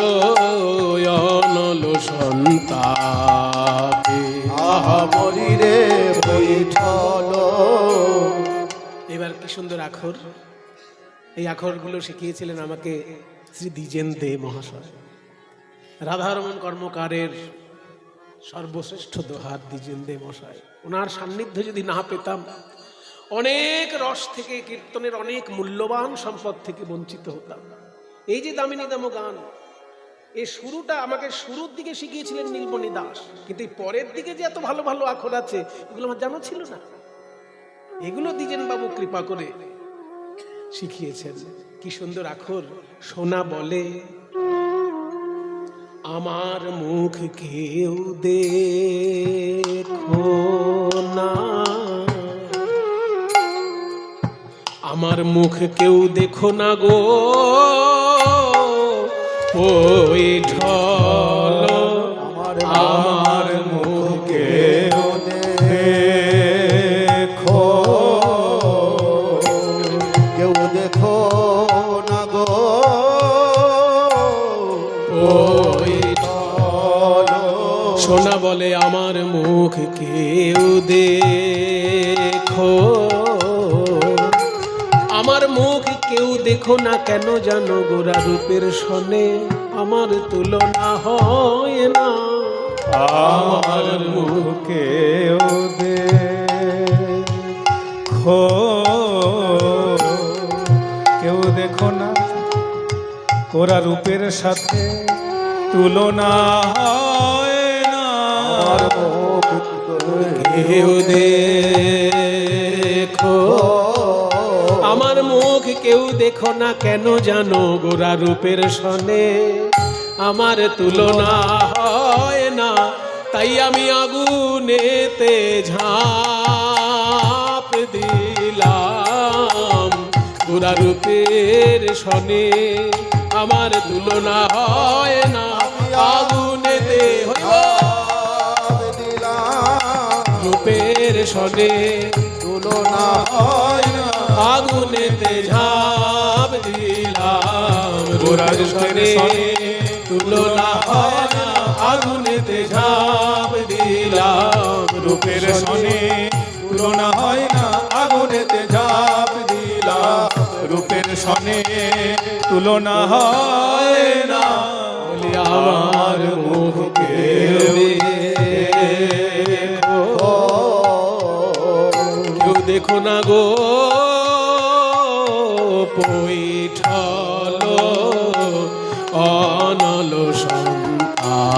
অনল সন্তাপে। আহা মরি রে বৈঠল। এবার কি সুন্দর আখর! এই আখরগুলো শিখিয়েছিলেন আমাকে শ্রী দ্বিজেন দে মহাশয়। রাধারমণ কর্মকারের সর্বশ্রেষ্ঠ দোহার দ্বিজেন দে মশাই। ওনার সান্নিধ্য যদি না পেতাম, অনেক রস থেকে, কীর্তনের অনেক মূল্যবান সম্পদ থেকে বঞ্চিত হতাম। এই যে দামিনী দাম গান, এই শুরুটা আমাকে শুরুর দিকে শিখিয়েছিলেন নীলমণি দাস, কিন্তু এই পরের দিকে যে এত ভালো ভালো আখর আছে, এগুলো আমার জানা ছিল না। এগুলো দ্বিজেন বাবু কৃপা করে শিখিয়েছেন। কি সুন্দর আখর! সোনা বলে, আমার মুখ কেউ দেখো না, আমার মুখ কেউ দেখো না গো, ওই ঢল আমার মুখ কেউ দেখো, কেউ দেখো না গো, ওই সোনা বলে আমার মুখ কেউ দেখো, আমার মুখ কেউ দেখো না কেন জানো গোরা রূপের সনে আমার তুলনা হয় না, আমার মুখে দেখো, কেউ দেখো না, ওরা রূপের সাথে তুলনা হয় না, কেউ দেখো, আমার মুখ কেউ দেখো না কেন জানো গোরা রূপের সনে আমার তুলনা হয় না, তাই আমি আগুনেতে ঝাঁপ দিলাম গোরা রূপের সনে আমার তুলনা হয় না আগুনেতে ঝাঁপ দিলাম রূপের সনে তুলনা হয় না আগুনেতে ঝাঁপ দিলাম রূপের সনে তুলনা হয় না আগুনেতে ঝাঁপ দিলাম রূপের সনে তুলনা হয় না আগুনেতে ঝাঁপ দিলাম রূপের সনে তুলনা হয় না বলি আমার মুখকে কেউ দেখো না গো পৈঠল অনল সন্তাপে।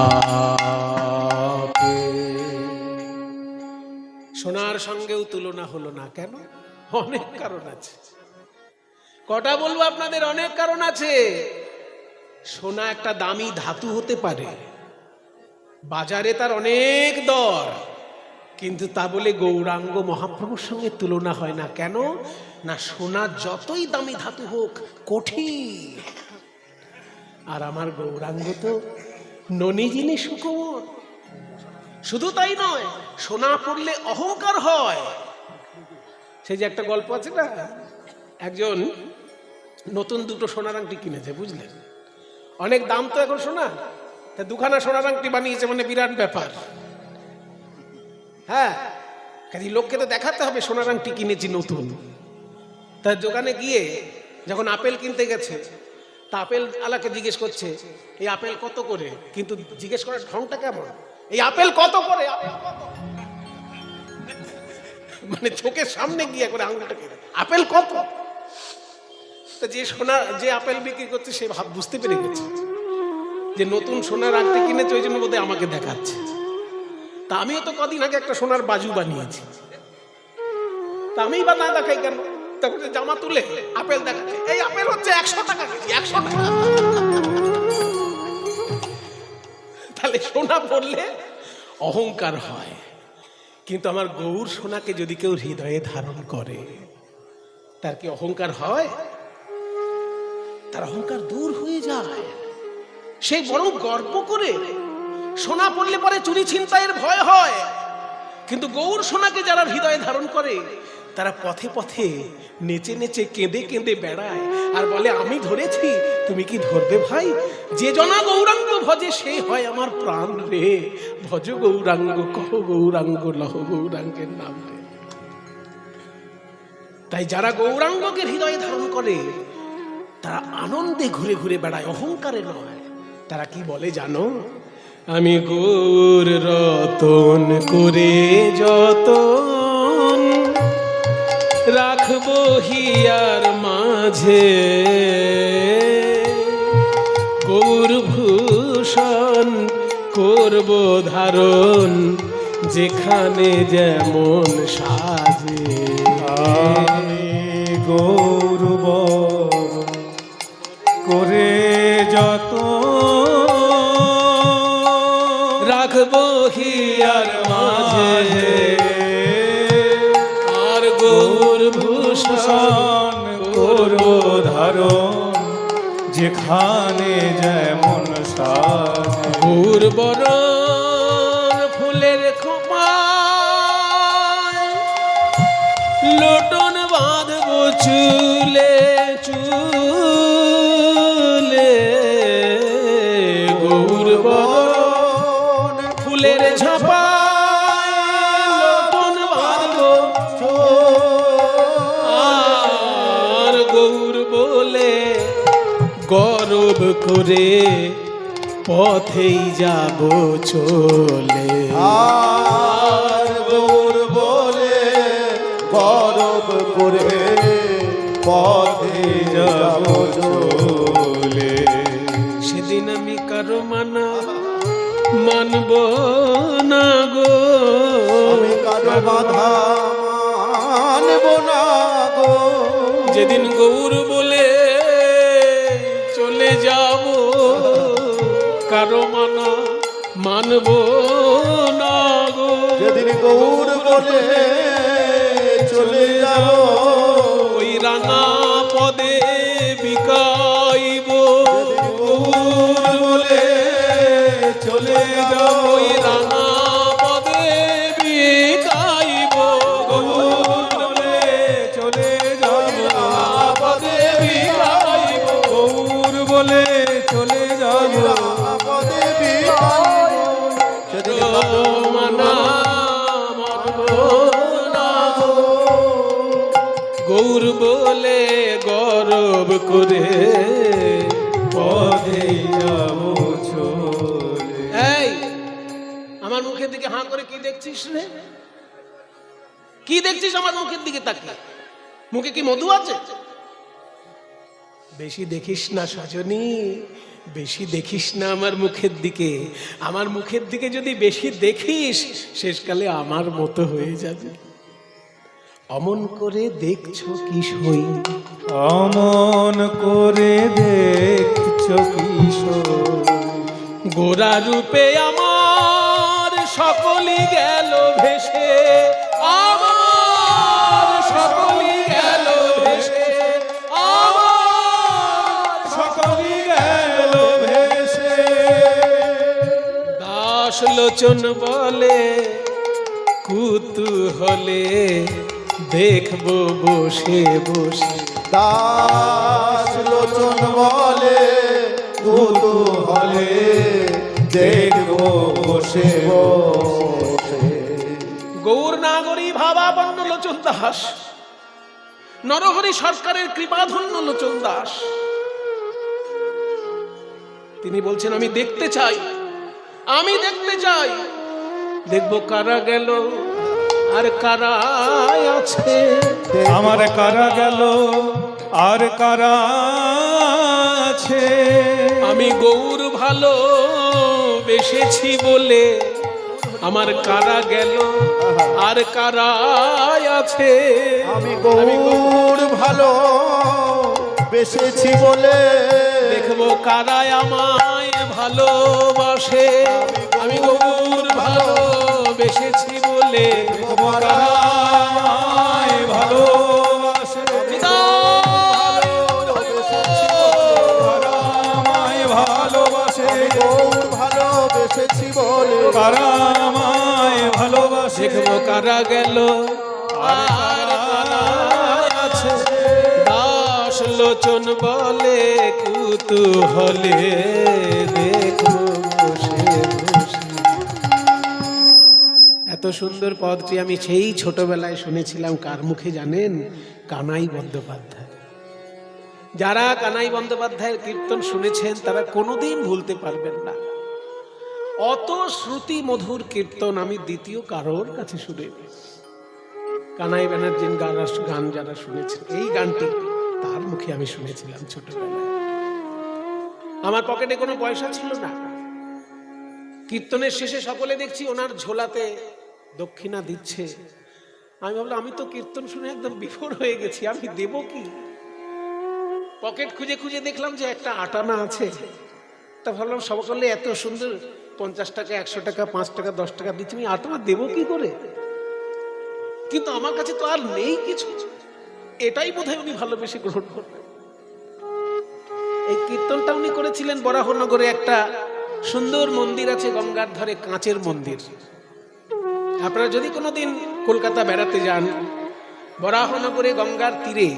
সোনার সঙ্গেও তুলনা হলো না কেন? অনেক কারণ আছে। কটা বলবো আপনাদের? অনেক কারণ আছে। সোনা একটা দামি ধাতু হতে পারে, বাজারে তার অনেক দর, কিন্তু তা বলে গৌরাঙ্গ মহাপ্রভুর সঙ্গে তুলনা হয় না কেন? না, সোনা যতই দামি ধাতু হোক কঠিন, আর আমার গৌরাঙ্গ তো ননি জিনিস সুকোমল। শুধু তাই নয়, সোনা পড়লে অহংকার হয়। সেই যে একটা গল্প আছে না, একজন নতুন দুটো সোনার আংটি কিনেছে, বুঝলেন? অনেক দাম তো এখন সোনা, তা দুখানা সোনার আংটি বানিয়েছে, মানে বিরাট ব্যাপার। হ্যাঁ, কাজে লোককে তো দেখাতে হবে সোনার আংটি কিনেছি নতুন। তার দোকানে গিয়ে যখন আপেল কিনতে গেছে, তা আপেল আলাকে জিজ্ঞেস করছে এই আপেল কত করে, কিন্তু জিজ্ঞেস করার ঢংটা কেমন, এই আপেল কত করে, আপেল কত? মানে চোখের সামনে গিয়ে করে আঙুলটাকে আপেল কত। তা যে যে আপেল বিক্রি করছে সে বুঝতে পেরে গেছে যে নতুন সোনার আংটি কিনেছে, ওই জন্য বোধহয় আমাকে দেখাচ্ছে। তা আমিও তো কদিন আগে একটা সোনার বাজু বানিয়েছি, তা আমি বা না দেখাই কেন? তখন জামা তুলে আপেল দেখাচ্ছে, এই আপেল হচ্ছে 100 টাকা কেজি, 100 টাকা। তাহলে সোনা পড়লে অহংকার হয়, কিন্তু আমার গৌর সোনাকে যদি কেউ হৃদয়ে ধারণ করে, তার কি অহংকার হয়? তার অহংকার দূর হয়ে যায়। সে বরং গর্ব করে। সোনা পড়লে পরে চুরি ছিনতাইয়ের ভয় হয়, কিন্তু গৌর সোনাকে যারা হৃদয়ে ধারণ করে, তারা পথে পথে নেচে নেচে কেঁদে কেঁদে বেড়ায় আর বলে আমি ধরেছি, তুমি কি ধরবে ভাই? যে জনা গৌরাঙ্গ ভজে সে হয় আমার প্রাণ রে, ভজ গৌরাঙ্গ কহ গৌরাঙ্গ লহ গৌরাঙ্গের নাম রে। তাই যারা গৌরাঙ্গকে হৃদয়ে ধারণ করে, তারা আনন্দে ঘুরে ঘুরে বেড়ায়, অহংকারে নয়। তারা কি বলে জানো? আমি গৌর রতন করে যতন রাখবো হিয়ার মাঝে, গৌর ভূষণ করব ধারণ যেখানে যেমন সাজে। আমি গৌরব করে যত রাখবো হিয়ার মাঝে, আর গৌর ভূষণ করব ধারণ যেখানে যেমন সাজ। গৌর বরণ ফুলের খোপায় লোটন বাঁধবো চুলে চুলে, গৌর বরণ ফুলের ঝাপায় লোটন বাঁধবো, আর গৌর বলে গৌরব করে পথেই যাব চলে। আর গৌর বলে গৌরব করে পথে যাব চলে। সেদিন আমি কারো মানা মানব না গো, আমি কারো বাধা মানব না গো। যেদিন গৌর বলে চলে যাব, কারো মানা মানব না গো। যেদিন গৌর বলে চলে যাব, ওই রাঙা পদে বিকাইব, যেদিন বলে চলে যাব পদে বিদায় সেদিন মানা মানব না গো। গৌর বলে গৌরব করে পথে যাব চলে। এই আমার মুখের দিকে হাঁ করে কি দেখছিস রে? কি দেখছিস আমার মুখের দিকে তাকিয়ে? মুখে কি মধু আছে? বেশি দেখিস না সজনী, বেশি দেখিস না আমার মুখের দিকে। আমার মুখের দিকে যদি বেশি দেখিস শেষকালে আমার মতো হয়ে যাবে। অমন করে দেখছো কি সই? অমন করে দেখছো কিশোর, গোরা রূপে আমার সকলই গেল ভেসে, আমার সকলই গেল ভেসে, আমার সকলই গেল ভেসে। দাস লোচন বলে কুতূহলে দেখবো বসে বসে। দাস লোচন বলে কুতূহলে দেখবো বসে বসে। গৌর নাগরী ভাবাপন্ন লোচন দাস, নরহরি সরকারের কৃপাধন্য লোচন দাস, তিনি বলছেন আমি দেখতে চাই, আমি দেখতে চাই। দেখবো কারা গেল আর কারা আছে। আমার কারা গেল আর কারা আছে। আমি গৌর ভালো বেসেছি বলে আমার কারা গেল আর কারা আছে। আমি গৌর ভালো বেসেছি বলে দেখবো কারা আমায় ভালোবাসে। আমি গৌর ভালো বেসেছি বলে দেখবো কারা আমায় ভালোবাসে, কারা আমায় ভালোবাসে, গৌর ভালো বেসেছি বলে কারা আমায় ভালোবাসে। দেখবো কারা গেল আর কারা আছে। দাস লোচন বলে কুতূহলে দেখবো বসে বসে। এত সুন্দর পদটি আমি সেই ছোটবেলায় শুনেছিলাম। কার মুখে জানেন? কানাই বন্দ্যোপাধ্যায়। যারা কানাই বন্দ্যোপাধ্যায়ের কীর্তন শুনেছেন তারা কোনোদিন ভুলতে পারবেন না। অত শ্রুতি মধুর কীর্তন আমি দ্বিতীয় কারোর কাছে শুনিনি। কানাই ব্যানার্জির গান যারা শুনেছেন, এই গানটি তার মুখে আমি শুনেছিলাম ছোটবেলায়। আমার পকেটে কোনো পয়সা ছিল না। কীর্তনের শেষে সকলে দেখছি ওনার ঝোলাতে দক্ষিণা দিচ্ছে। আমি ভাবলাম আমি তো কীর্তন শুনে একদম বিফোর হয়ে গেছি, আমি দেব কি? পকেট খুঁজে খুঁজে দেখলাম যে একটা আটানা আছে। তা ভাবলাম সকলে এত সুন্দর 50 টাকা 100 টাকা 5 টাকা 10 টাকা দিচ্ছি, আমি আটানা দেবো কি করে? কিন্তু আমার কাছে তো আর নেই কিছু। এটাই বোধহয় উনি ভালোবেসে গ্রহণ করবেন। এই কীর্তনটা উনি করেছিলেন বরাহনগরে। একটা সুন্দর মন্দির আছে গঙ্গার ধারে, কাঁচের মন্দির। আপনারা যদি কোনোদিন কলকাতা বেড়াতে যান, বরাহনগরে গঙ্গার তীরে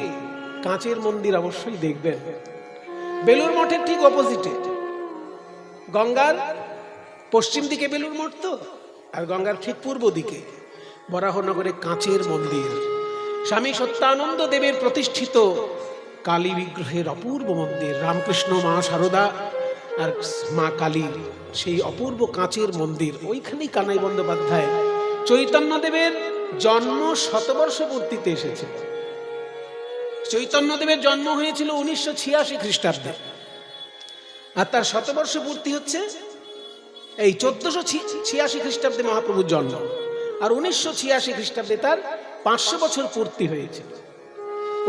কাঁচের মন্দির অবশ্যই দেখবেন। বেলুর মঠের ঠিক অপোজিটে, গঙ্গার পশ্চিম দিকে বেলুর মঠ তো, আর গঙ্গার ঠিক পূর্ব দিকে বরাহনগরে কাঁচের মন্দির। স্বামী সত্যানন্দ দেবের প্রতিষ্ঠিত কালী বিগ্রহের অপূর্ব মন্দির। রামকৃষ্ণ, মা শারদা আর মা কালী, সেই অপূর্ব কাঁচের মন্দির। ওইখানেই কানাই বন্দ্যোপাধ্যায় চৈতন্যদেবের জন্ম শতবর্ষ পূর্তিতে এসেছে। চৈতন্যদেবের জন্ম হয়েছিল 1986 খ্রিস্টাব্দে, আর তার শতবর্ষ পূর্তি হচ্ছে এই 1486 খ্রিস্টাব্দে মহাপ্রভুর জন্ম, আর 1986 খ্রিস্টাব্দে তার 500 বছর পূর্তি হয়েছে।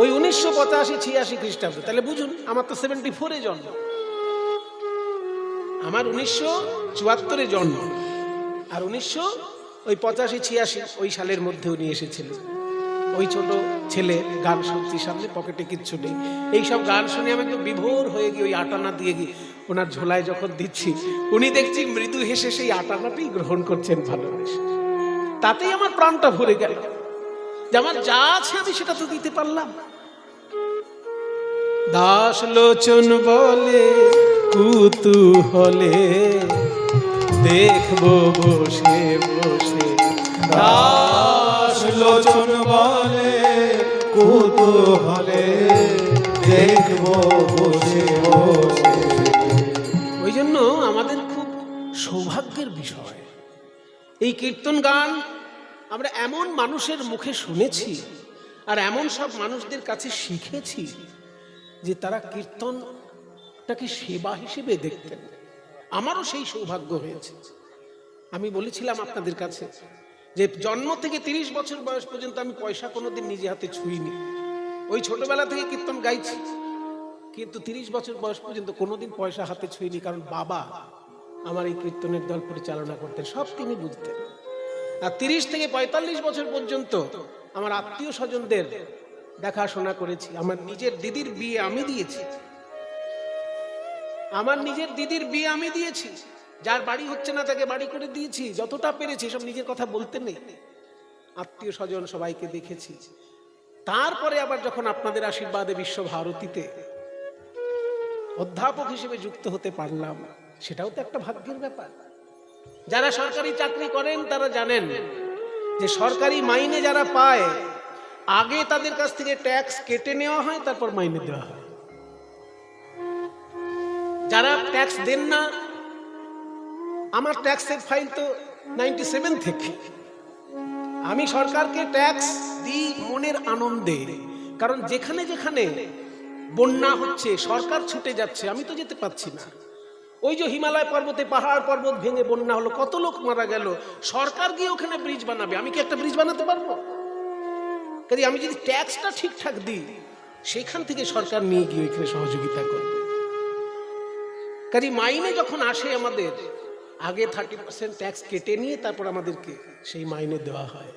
ওই 1985-86 খ্রিস্টাব্দে, তাহলে বুঝুন আমার তো 74-এ জন্ম, আমার 1974-এ জন্ম, আর 1985-86 ওই সালের মধ্যে উনি এসেছিলেন। ওই ছোট ছেলে গান শুনছি, সামনে পকেটে কিচ্ছু নেই। এইসব গান শুনে আমি একদম বিভোর হয়ে গিয়ে ওই আটানা দিয়ে গিয়ে ওনার ঝোলায় যখন দিচ্ছি, উনি দেখছি মৃদু হেসে সেই আটানাটাই গ্রহণ করছেন ভালোবেসে। তাতেই আমার প্রাণটা ভরে গেল যে আমার যা আছে আমি সেটা তো দিতে পারলাম। দাস লোচন বলে কুতূহলে দেখবো বসে বসে। দাস লোচন বলে কুতূহলে দেখবো বসে বসে। ওই জন্য আমাদের খুব সৌভাগ্যের বিষয় এই কীর্তন গান আমরা এমন মানুষের মুখে শুনেছি আর এমন সব মানুষদের কাছে শিখেছি যে তারা কীর্তনটাকে সেবা হিসেবে দেখতেন। আমারও সেই সৌভাগ্য হয়েছে। আমি বলেছিলাম আপনাদের কাছে যে জন্ম থেকে 30 বছর বয়স পর্যন্ত আমি পয়সা কোনোদিন নিজে হাতে ছুঁইনি। ওই ছোটবেলা থেকে কীর্তন গাইছি, কিন্তু 30 বছর বয়স পর্যন্ত কোনোদিন পয়সা হাতে ছুঁইনি, কারণ বাবা আমার এই কীর্তনের দল পরিচালনা করতেন, সব তিনি বুঝতেন। আর 30 থেকে 45 বছর পর্যন্ত আমার আত্মীয় স্বজনদের দেখাশোনা করেছি। আমার নিজের দিদির বিয়ে আমি দিয়েছি, আমার নিজের দিদির বিয়ে আমি দিয়েছি। যার বাড়ি হচ্ছে না তাকে বাড়ি করে দিয়েছি, যতটা পেরেছি। সব নিজের কথা বলতে নেই, আত্মীয় স্বজন সবাইকে দেখেছি। তারপরে আবার যখন আপনাদের আশীর্বাদে বিশ্বভারতীতে অধ্যাপক হিসেবে যুক্ত হতে পারলাম, সেটাও তো একটা ভাগ্যের ব্যাপার। যারা সরকারি চাকরি করেন তারা জানেন যে সরকারি মাইনে যারা পায় আগে তাদের কাছ থেকে ট্যাক্স কেটে নেওয়া হয়, তারপর মাইনে দেওয়া হয়। যারা ট্যাক্স দেন না, আমার ট্যাক্সের ফাইল তো 97 থেকে। আমি সরকারকে ট্যাক্স দিই মনের আনন্দে, কারণ যেখানে যেখানে বন্যা হচ্ছে সরকার ছুটে যাচ্ছে, আমি তো যেতে পারছি না। ওই যে হিমালয় পর্বতে পাহাড় পর্বত ভেঙে বন্যা হলো, কত লোক মারা গেল, সরকার গিয়ে ওখানে ব্রিজ বানাবে, আমি কি একটা ব্রিজ বানাতে পারবো? কাজে আমি যদি ট্যাক্সটা ঠিকঠাক দিই, সেখান থেকে সরকার নিয়ে গিয়ে ওইখানে সহযোগিতা করবে। কাজে মাইনে যখন আসে আমাদের, আগে 30% ট্যাক্স কেটে নিয়ে তারপর আমাদেরকে সেই মাইনে দেওয়া হয়।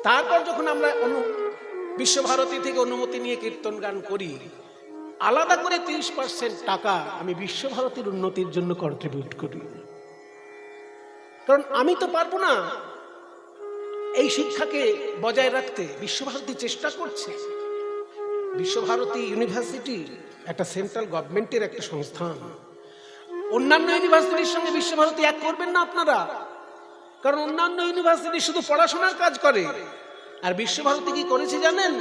তারপর যখন আমরা বিশ্বভারতী থেকে অনুমতি নিয়ে কীর্তন গান করি, আলাদা করে 30% টাকা আমি বিশ্বভারতীর উন্নতির জন্য কন্ট্রিবিউট করি। কারণ আমি তো পারবো না এই শিক্ষাকে বজায় রাখতে, বিশ্বভারতী চেষ্টা করছে। বিশ্বভারতী ইউনিভার্সিটি একটা সেন্ট্রাল গভর্নমেন্টের একটা সংস্থান। অন্যান্য ইউনিভার্সিটির সঙ্গে বিশ্বভারতী এক করবেন না আপনারা, কারণ অন্যান্য ইউনিভার্সিটি শুধু পড়াশোনার কাজ করে, আর বিশ্বভারতী কি করেছে জানেন?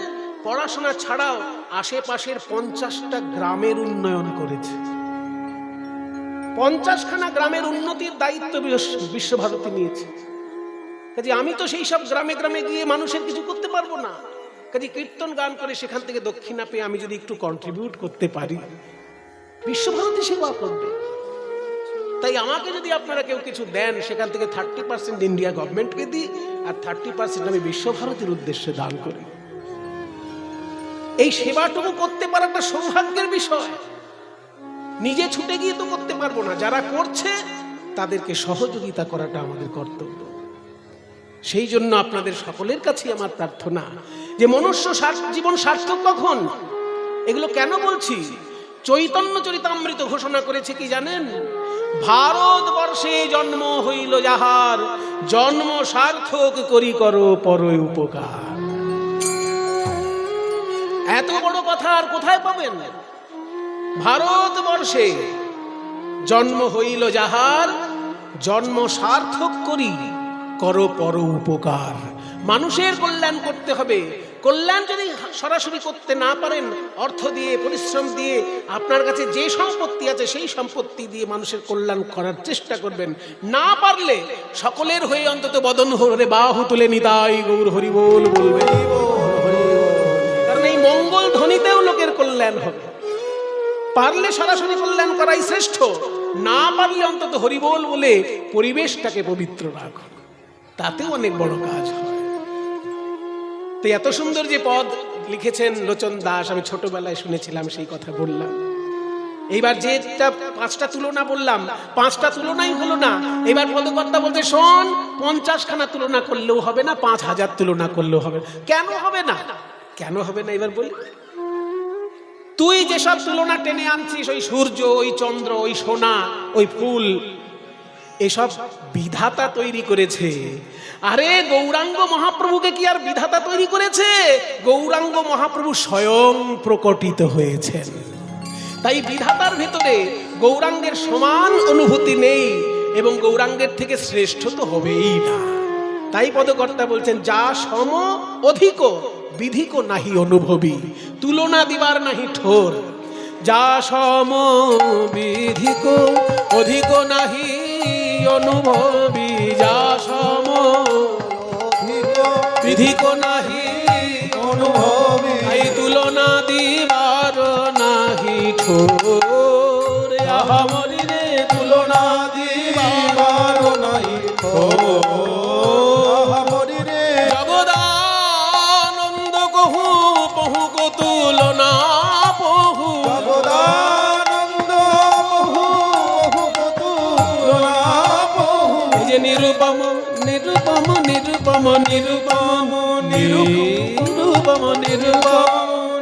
পড়াশোনা ছাড়াও আশেপাশের 50টা গ্রামের উন্নয়ন করেছে। 50খানা গ্রামের উন্নতির দায়িত্ব বিশ্বভারতী নিয়েছে। কাজে আমি তো সেই সব গ্রামে গ্রামে গিয়ে মানুষের কিছু করতে পারবো না। কাজে কীর্তন গান করে সেখান থেকে দক্ষিণা পেয়ে আমি যদি একটু কন্ট্রিবিউট করতে পারি, বিশ্বভারতী সেবা করবে। তাই আমাকে যদি আপনারা কেউ কিছু দেন, সেখান থেকে 30% ইন্ডিয়া গভর্নমেন্টকে দিই, আর 30% আমি বিশ্বভারতীর উদ্দেশ্যে দান করি। এই সেবাটুকু করতে পারাটা সৌভাগ্যের বিষয়। নিজে ছুটে গিয়ে তো করতে পারবো না, যারা করছে তাদেরকে সহযোগিতা করাটা আমাদের কর্তব্য। সেই জন্য আপনাদের সকলের কাছে আমার প্রার্থনা যে মনুষ্য জীবন সার্থক কখন? এগুলো কেন বলছি? চৈতন্য চরিতামৃত ঘোষণা করেছে কি জানেন? ভারতবর্ষে জন্ম হইল যাহার, জন্ম সার্থক করি করো পর উপকার। এত বড় কথা আর কোথায় পাবেন? ভারতবর্ষে জন্ম হইল যাহার, জন্ম সার্থক করি করো পর উপকার। মানুষের কল্যাণ করতে হবে। কল্যাণ যদি সরাসরি করতে না পারেন, অর্থ দিয়ে পরিশ্রম দিয়ে আপনার কাছে যে সম্পত্তি আছে সেই সম্পত্তি দিয়ে মানুষের কল্যাণ করার চেষ্টা করবেন। না পারলে সকলের হয়ে অন্তত বদন হরে বাহু তুলে নিতাই গৌর হরি বল বলবে, কারণ এই মঙ্গল ধ্বনিতেও লোকের কল্যাণ হবে। পারলে সরাসরি কল্যাণ করাই শ্রেষ্ঠ, না পারলে অন্তত হরিবোল বলে পরিবেশটাকে পবিত্র রাখো, তাতেও অনেক বড় কাজ হয়। তো এত সুন্দর যে পদ লিখেছেন লোচন দাস, আমি ছোটবেলায় শুনেছিলাম, সেই কথা বললাম। এইবার যেটা 5টা তুলনা বললাম, 5টা তুলনাই হলো না। এবার পদকর্তা বলছে শোন, 50খানা তুলনা করলেও হবে না, 5000 তুলনা করলেও হবে। কেন হবে না? কেন হবে না এবার বলি। তুই যেসব তুলনা টেনে আনছিস, ওই সূর্য, ওই চন্দ্র, ওই সোনা, ওই ফুল, এসব বিধাতা তৈরি করেছে। আরে গৌরাঙ্গ মহাপ্রভুকে কি আর বিধাতা তৈরি করেছে? গৌরাঙ্গ মহাপ্রভু স্বয়ং প্রকটিত হয়েছেন। তাই বিধাতার ভেতরে গৌরাঙ্গের সমান অনুভূতি নেই এবং গৌরাঙ্গের থেকে শ্রেষ্ঠ তো হবেই না। তাই পদকর্তা বলছেন, যা সম অধিক বিধিক নাহি অনুভবী, তুলনা দিবার নাহি ঠোর। যা সম বিধিক অধিক নাহি অনুভবী, যা সম বিধিক নাহি অনুভবী এই তুলনা দিবার নাহি ঠোর। আহামরি রে তুলনা দিবার নাই হরি রে জগদানন্দ কহু পহু কো তুলনা পহু। জগদানন্দ বহু বহু তুলনা বহু এই যে নিরূপম নিরূপম নিরূপম নিরূপম নিরূপম নিরূপম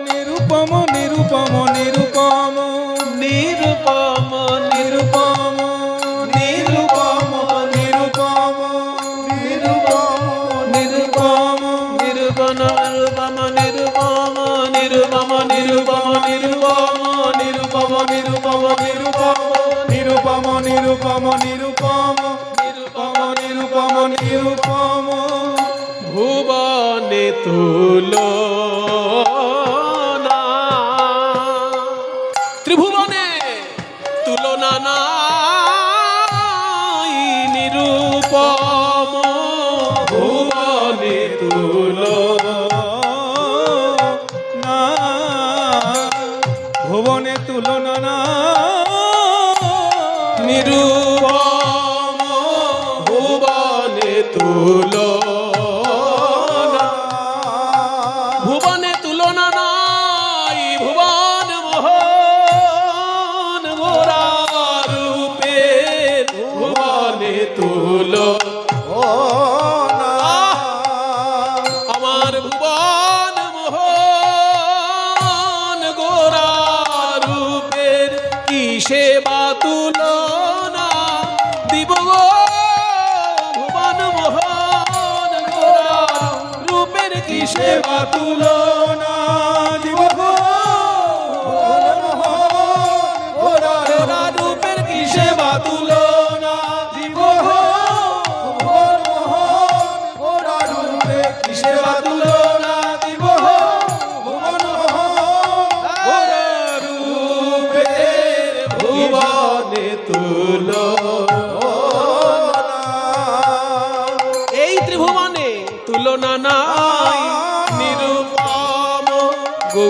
নিরুপম নিরুপম নিরুপম নিরূপম নিরুপম নিরুপম নিরুপম নিরূপম নিরূপম নিরূপম নিরূপম নিরূপম নিরূপম নিরূপম নিরূপম নিরূপম নিরূপম নিরুপম নিরুপম নিরুপম নিরুপম নিরুপম ভুবনে তুলনা, ত্রিভুবনে তুলনা নাই নিরূপম। ভুবনে তুলনা ভুবনে তুলনা না নিরূপম, ভুবনে তুলনা, ভুবনে তুলনা নাই ভুবন মোহন মোরা রূপের। ভুবনে আমার ভুবন মোহন গোরা রূপের কি সেবা তুলনা দিব গো। ভুবন মোহন গোরা রূপের কি সেবা তুলনা দিব গো। গোরা রূপের কি সেবা তুলনা দিব গো। কি সেবা তুলনা দিব গো। গোরা রূপের ভুবনে এই ত্রিভুবনে তুলনা নাই নিরূপম গো